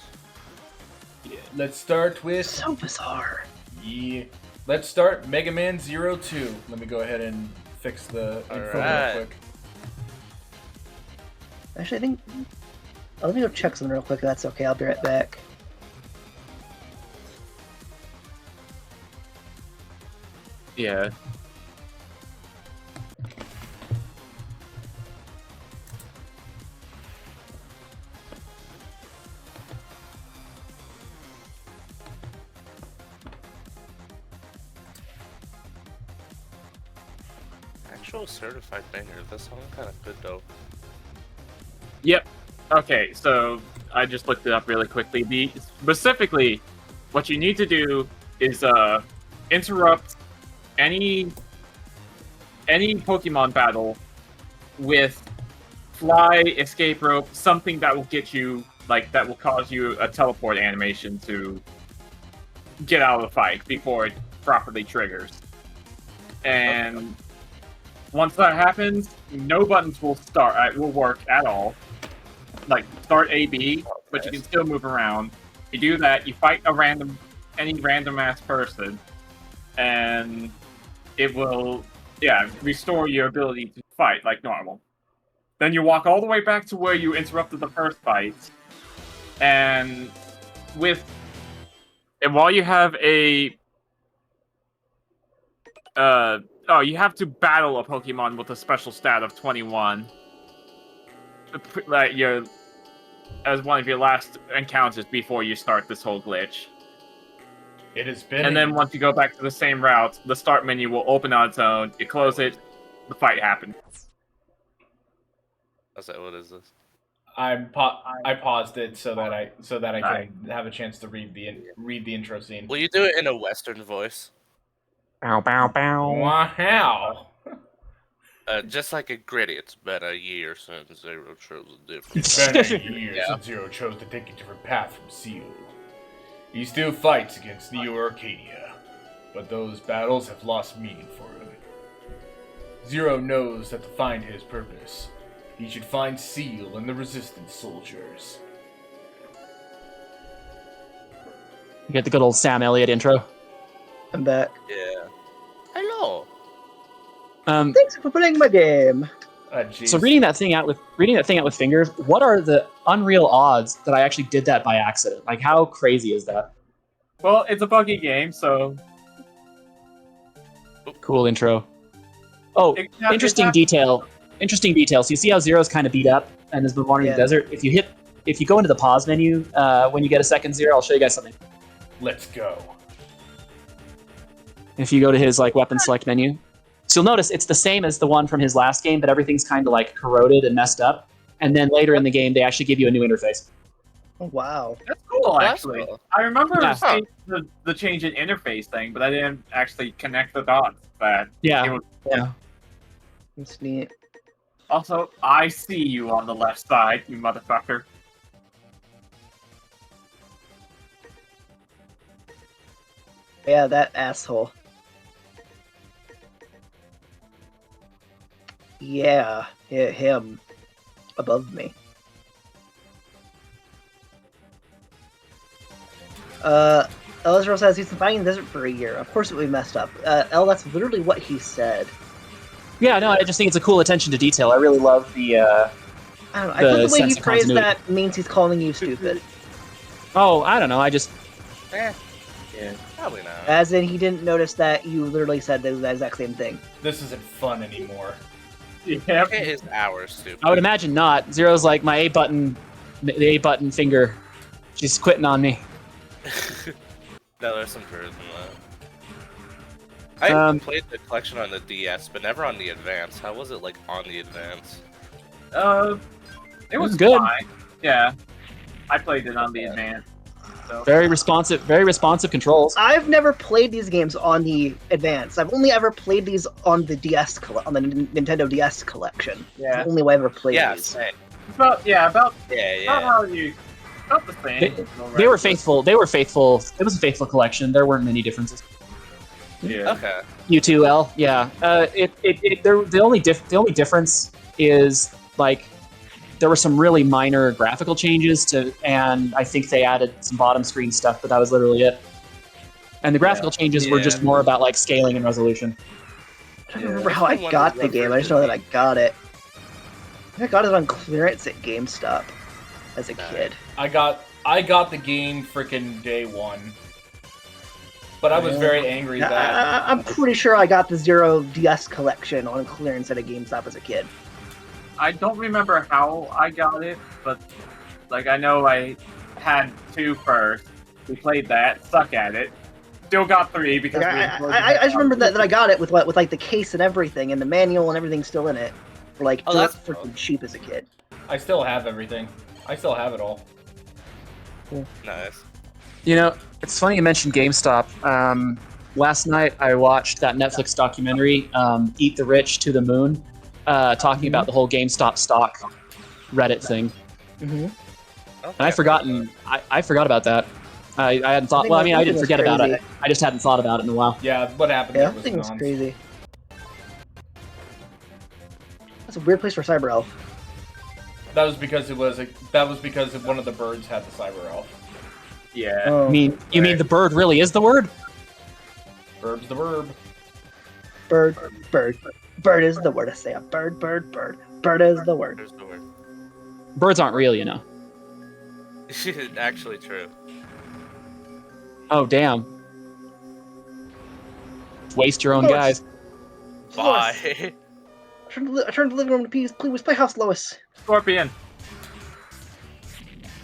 [SPEAKER 1] yeah, let's start with
[SPEAKER 2] So bizarre.
[SPEAKER 1] yeah. Let's start Mega Man Zero 2. Let me go ahead and fix the info
[SPEAKER 3] Alright.
[SPEAKER 1] real quick.
[SPEAKER 2] Actually, I think. Let me go check something real quick. If that's okay. I'll be right back.
[SPEAKER 7] Yeah.
[SPEAKER 3] Actual certified banger. That sounds kind of good though.
[SPEAKER 7] Yep. Okay, so I just looked it up really quickly. Specifically, what you need to do is interrupt any Pokemon battle with fly, escape rope, something that will get you, like, that will cause you a teleport animation to get out of the fight before it properly triggers. And once that happens, no buttons will will work at all. Like, start A, B, but you can still move around. You do that, you fight any random ass person, and it will, restore your ability to fight like normal. Then you walk all the way back to where you interrupted the first fight, and while you have you have to battle a Pokemon with a special stat of 21. Like as one of your last encounters before you start this whole glitch.
[SPEAKER 1] It has been.
[SPEAKER 7] And then once you go back to the same route, the start menu will open on its own. You close it, the fight happens.
[SPEAKER 3] What is this?
[SPEAKER 1] I paused it so that I can have a chance to read the intro scene.
[SPEAKER 3] Will you do it in a Western voice?
[SPEAKER 5] Bow, bow, bow.
[SPEAKER 1] Wow.
[SPEAKER 3] Just like a gritty. It's been a year since Zero chose a different.
[SPEAKER 1] It's been a year since Zero chose to take a different path from Sealed. He still fights against Neo Arcadia, but those battles have lost meaning for him. Zero knows that to find his purpose, he should find Seal and the Resistance soldiers.
[SPEAKER 5] You get the good old Sam Elliott intro.
[SPEAKER 2] I'm back.
[SPEAKER 3] Yeah. Hello.
[SPEAKER 2] Thanks for playing my game.
[SPEAKER 5] So reading that thing out with fingers, what are the unreal odds that I actually did that by accident? Like, how crazy is that?
[SPEAKER 7] Well, it's a buggy game, so
[SPEAKER 5] Cool intro. Oh, interesting detail. Interesting detail. So you see how Zero's kind of beat up and has been wandering the desert? If you go into the pause menu when you get a second Zero, I'll show you guys something.
[SPEAKER 1] Let's go.
[SPEAKER 5] If you go to his weapon select menu, so you'll notice it's the same as the one from his last game, but everything's kind of corroded and messed up. And then later in the game, they actually give you a new interface.
[SPEAKER 2] Oh, wow.
[SPEAKER 7] that's cool, actually.
[SPEAKER 3] Cool.
[SPEAKER 7] I remember
[SPEAKER 5] Yeah.
[SPEAKER 7] seeing the change in interface thing, but I didn't actually connect the dots. But
[SPEAKER 5] Yeah.
[SPEAKER 2] That's neat.
[SPEAKER 7] also, I see you on the left side, you motherfucker.
[SPEAKER 2] Yeah, that asshole. Yeah, him. Above me. Elizabeth says he's been fighting in the desert for a year. Of course we messed up. That's literally what he said.
[SPEAKER 5] Yeah, no, I just think it's a cool attention to detail. I really love the.
[SPEAKER 2] I don't know. I think the way he
[SPEAKER 5] sense of
[SPEAKER 2] phrased
[SPEAKER 5] continuity.
[SPEAKER 2] that means he's calling you stupid.
[SPEAKER 5] Oh, I don't know. I just.
[SPEAKER 3] Yeah, probably not.
[SPEAKER 2] As in, he didn't notice that you literally said the exact same thing.
[SPEAKER 1] This isn't fun anymore.
[SPEAKER 7] Yeah.
[SPEAKER 3] It is ours, stupid.
[SPEAKER 5] I would imagine not. Zero's like my A button, the A button finger. She's quitting on me.
[SPEAKER 3] No, there's some truth in that. I played the collection on the DS, but never on the Advance. How was it on the Advance?
[SPEAKER 7] It was
[SPEAKER 5] good.
[SPEAKER 7] fine. Yeah. I played it on the Advance. So.
[SPEAKER 5] Very responsive controls.
[SPEAKER 2] I've never played these games on the Advance. I've only ever played these on the DS on the Nintendo DS collection.
[SPEAKER 7] Yeah.
[SPEAKER 2] It's the only way I've ever played
[SPEAKER 3] Yeah,
[SPEAKER 2] these.
[SPEAKER 3] same.
[SPEAKER 7] About
[SPEAKER 3] Yeah.
[SPEAKER 7] how you Not the same.
[SPEAKER 5] They were faithful. They were faithful. It was a faithful collection. There weren't many differences.
[SPEAKER 7] Yeah.
[SPEAKER 3] Okay.
[SPEAKER 5] U2L, yeah. The only difference is like there were some really minor graphical changes and I think they added some bottom screen stuff, but that was literally it. And the graphical changes were just more about like scaling and resolution.
[SPEAKER 2] I don't remember how I got the game. I just know that I got it. I got it on clearance at GameStop as a kid.
[SPEAKER 1] I got the game freaking day one. But I was very angry that...
[SPEAKER 2] I'm pretty sure I got the Zero DS collection on clearance at a GameStop as a kid.
[SPEAKER 7] I don't remember how I got it, but like I know I had 2 first. We played that, suck at it. Still got 3 because
[SPEAKER 2] I just remember that I got it with like the case and everything and the manual and everything still in it. For like
[SPEAKER 3] that's
[SPEAKER 2] freaking cheap as a kid.
[SPEAKER 1] I still have everything. I still have it all.
[SPEAKER 3] Nice.
[SPEAKER 5] You know, it's funny you mentioned GameStop. Last night I watched that Netflix documentary, Eat the Rich to the Moon, talking about the whole GameStop stock Reddit thing.
[SPEAKER 2] Mm-hmm.
[SPEAKER 5] And I forgot about that. I hadn't thought. Well, I mean, I didn't forget about it. I just hadn't thought about it in a while.
[SPEAKER 1] Yeah, what happened
[SPEAKER 2] Yeah,
[SPEAKER 1] there
[SPEAKER 2] that thing was
[SPEAKER 1] nonsense.
[SPEAKER 2] crazy. That's a weird place for Cyber Elf.
[SPEAKER 1] That was because one of the birds had the cyber elf.
[SPEAKER 7] Yeah.
[SPEAKER 2] Oh.
[SPEAKER 5] You mean the bird really is the word?
[SPEAKER 1] Bird's the verb.
[SPEAKER 2] Bird. Bird is the word. I say a bird. Bird is the word.
[SPEAKER 3] There's the word.
[SPEAKER 5] Birds aren't real, you know.
[SPEAKER 3] Actually true.
[SPEAKER 5] Oh, damn. Waste your own
[SPEAKER 2] Lois.
[SPEAKER 5] guys.
[SPEAKER 3] Bye.
[SPEAKER 2] I turned the living room to pieces. Please play House, Lois.
[SPEAKER 7] Scorpion.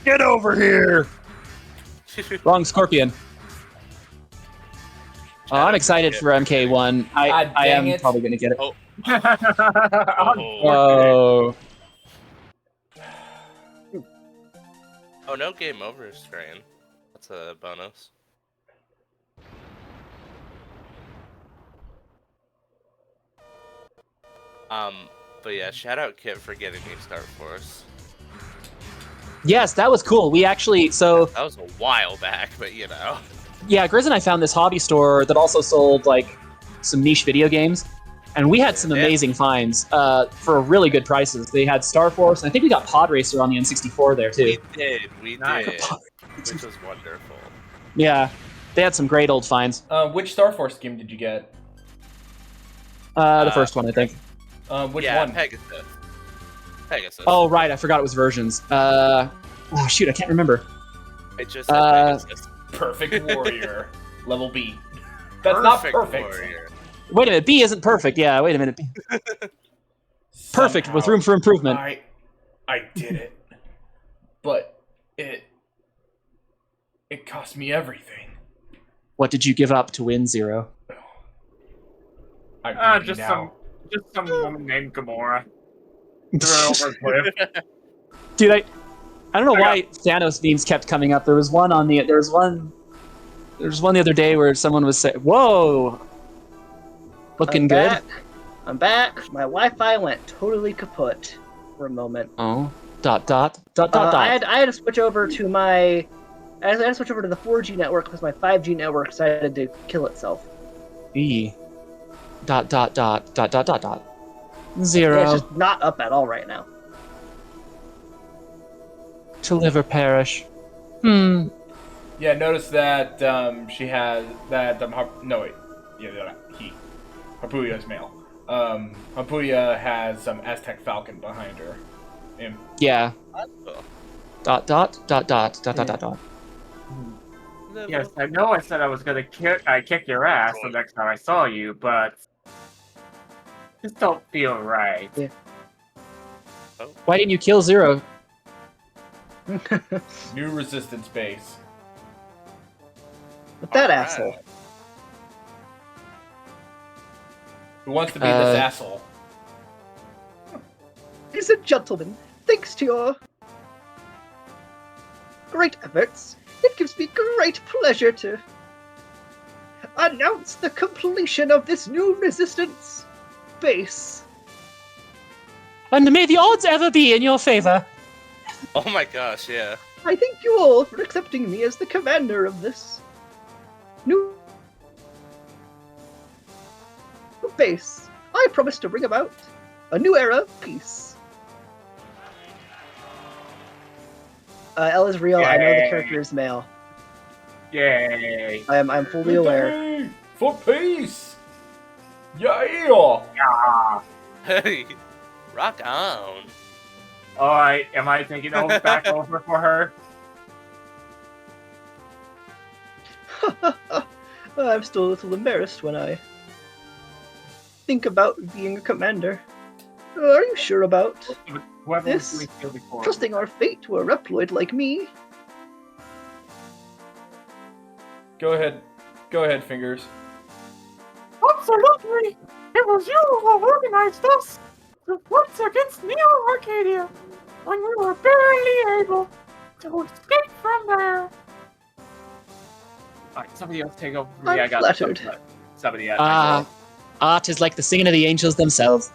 [SPEAKER 5] Get over here! Wrong Scorpion. I'm excited for MK1. I am probably going to get it.
[SPEAKER 3] Oh.
[SPEAKER 5] Oh.
[SPEAKER 3] Oh, no game over screen. That's a bonus. But yeah, shout out Kit for getting me Star Force.
[SPEAKER 5] Yes, that was cool. We actually, so...
[SPEAKER 3] That was a while back, but you know.
[SPEAKER 5] Yeah, Grizz and I found this hobby store that also sold, like, some niche video games. And we had some amazing finds for really good prices. They had Star Force, and I think we got Pod Racer on the N64 there, too.
[SPEAKER 3] We did. Which was wonderful.
[SPEAKER 5] Yeah, they had some great old finds.
[SPEAKER 1] Which Star Force game did you get?
[SPEAKER 5] The first one, I think.
[SPEAKER 1] Which
[SPEAKER 3] yeah,
[SPEAKER 1] one?
[SPEAKER 3] Pegasus.
[SPEAKER 5] Oh, right, I forgot it was versions. Oh, shoot, I can't remember.
[SPEAKER 3] I just said Pegasus.
[SPEAKER 1] Perfect Warrior. Level B. That's not perfect.
[SPEAKER 3] Warrior.
[SPEAKER 5] Wait a minute, B isn't perfect. Yeah, wait a minute. Perfect, with room for improvement.
[SPEAKER 1] I did it. But it cost me everything.
[SPEAKER 5] What did you give up to win Zero?
[SPEAKER 7] Just some woman named Gamora. Threw over a cliff.
[SPEAKER 5] Dude, I don't know why Thanos memes kept coming up. There was one the other day where someone was saying, "Whoa, looking good."
[SPEAKER 2] I'm back. My Wi-Fi went totally kaput for a moment.
[SPEAKER 5] Oh, dot.
[SPEAKER 2] I had to switch over to I had to switch over to the 4G network because my 5G network decided to kill itself.
[SPEAKER 5] E. Dot.
[SPEAKER 2] Yeah,
[SPEAKER 5] Zero.
[SPEAKER 2] it's just not up at all right now.
[SPEAKER 5] To live or perish.
[SPEAKER 1] Yeah, notice that she has that. Hapuya is male. Hapuya has some Aztec Falcon behind her.
[SPEAKER 5] Yeah. Dot.
[SPEAKER 7] Yes, I know I said I was gonna kick your ass the next time I saw you, but just don't feel right.
[SPEAKER 2] Yeah.
[SPEAKER 5] Why didn't you kill Zero?
[SPEAKER 1] New resistance base.
[SPEAKER 2] With that asshole.
[SPEAKER 1] Who wants to be this asshole?
[SPEAKER 2] Ladies and gentlemen, thanks to your great efforts, it gives me great pleasure to announce the completion of this new resistance base.
[SPEAKER 5] And may the odds ever be in your favor.
[SPEAKER 3] Oh my gosh, yeah.
[SPEAKER 2] I thank you all for accepting me as the commander of this new base. I promise to bring about a new era of peace. L is real. I know the
[SPEAKER 7] Yay.
[SPEAKER 2] character is male.
[SPEAKER 7] Yay!
[SPEAKER 2] I'm fully aware.
[SPEAKER 1] Day for peace. Yeah.
[SPEAKER 7] Ah.
[SPEAKER 3] Hey, rock on.
[SPEAKER 7] Alright, am I taking over back over for her?
[SPEAKER 2] I'm still a little embarrassed when I think about being a commander. Are you sure about
[SPEAKER 7] Whoever was
[SPEAKER 2] This-
[SPEAKER 7] doing field before.
[SPEAKER 2] trusting our fate to a Reploid like me?
[SPEAKER 1] Go ahead, Fingers.
[SPEAKER 8] Absolutely! It was you who organized us to fight against Neo Arcadia when we were barely able to escape from there.
[SPEAKER 7] Alright, somebody else take over for
[SPEAKER 2] I'm
[SPEAKER 7] me. I got
[SPEAKER 2] flattered.
[SPEAKER 7] somebody else.
[SPEAKER 5] Art is like the singing of the angels themselves.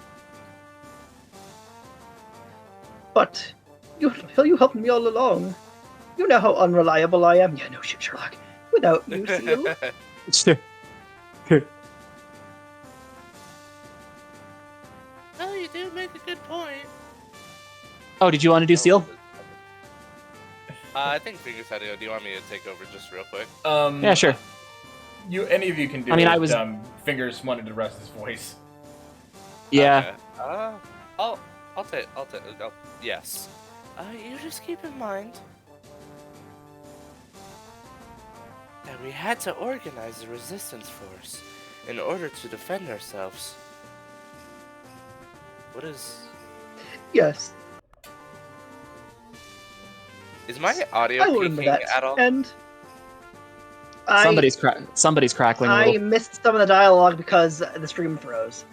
[SPEAKER 2] But you helped me all along. You know how unreliable I am. Yeah, no shit, Sherlock. Without you, Seal.
[SPEAKER 3] Well, you do make a good point.
[SPEAKER 5] Oh, did you want to do Seal?
[SPEAKER 3] I think Fingers had to go. Do you want me to take over just real quick?
[SPEAKER 5] Yeah, sure.
[SPEAKER 1] Any of you can do
[SPEAKER 5] I mean,
[SPEAKER 1] it.
[SPEAKER 5] I was-
[SPEAKER 1] Fingers wanted to rest his voice.
[SPEAKER 5] Yeah.
[SPEAKER 3] Okay. I'll take. Oh, yes. You just keep in mind that we had to organize a resistance force in order to defend ourselves. What is?
[SPEAKER 2] Yes,
[SPEAKER 3] Is my audio
[SPEAKER 2] I will remember
[SPEAKER 3] peaking
[SPEAKER 2] that.
[SPEAKER 3] at all?
[SPEAKER 2] And
[SPEAKER 5] Somebody's crackling a
[SPEAKER 2] I
[SPEAKER 5] little.
[SPEAKER 2] missed some of the dialogue because the stream froze.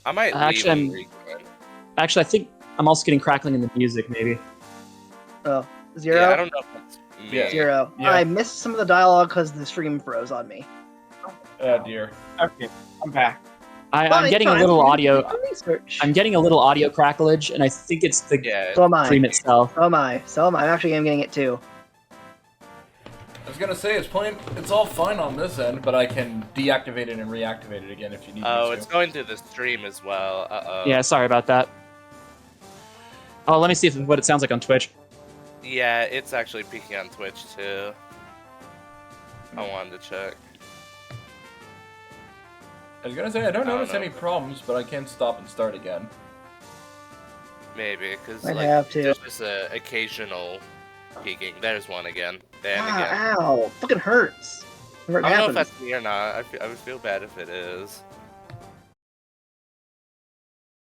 [SPEAKER 3] I might
[SPEAKER 5] Actually,
[SPEAKER 3] leave and rejoin.
[SPEAKER 5] Actually, I think I'm also getting crackling in the music, maybe.
[SPEAKER 2] Oh, Zero?
[SPEAKER 3] Yeah, I don't know if it's me.
[SPEAKER 1] Yeah.
[SPEAKER 2] Zero.
[SPEAKER 1] Yeah.
[SPEAKER 2] I missed some of the dialogue because the stream froze on me.
[SPEAKER 1] Oh dear.
[SPEAKER 7] Okay, I'm back.
[SPEAKER 5] I'm
[SPEAKER 2] Fine,
[SPEAKER 5] getting a
[SPEAKER 2] time
[SPEAKER 5] little
[SPEAKER 2] for you to
[SPEAKER 5] audio.
[SPEAKER 2] do some research.
[SPEAKER 5] I'm getting a little audio cracklage, and I think it's the
[SPEAKER 3] Yeah.
[SPEAKER 2] So am I.
[SPEAKER 5] stream itself.
[SPEAKER 2] So am I. So am I. I'm getting it too.
[SPEAKER 1] I was gonna say it's all fine on this end, but I can deactivate it and reactivate it again if you need
[SPEAKER 3] Oh,
[SPEAKER 1] me
[SPEAKER 3] it's
[SPEAKER 1] to.
[SPEAKER 3] going through the stream as well. Uh-oh.
[SPEAKER 5] Yeah, sorry about that. Oh, let me see what it sounds like on Twitch.
[SPEAKER 3] Yeah, it's actually peaking on Twitch too. I wanted to check.
[SPEAKER 1] I was gonna say I don't
[SPEAKER 3] don't
[SPEAKER 1] notice
[SPEAKER 3] know.
[SPEAKER 1] any problems, but I can stop and start again.
[SPEAKER 3] Maybe, because
[SPEAKER 2] Might
[SPEAKER 3] like,
[SPEAKER 2] have to.
[SPEAKER 3] there's just an occasional peaking. There's one again. And again.
[SPEAKER 2] Ow! Fucking hurts. Never
[SPEAKER 3] I don't know if
[SPEAKER 2] happens.
[SPEAKER 3] that's me or not. I would feel bad if it is.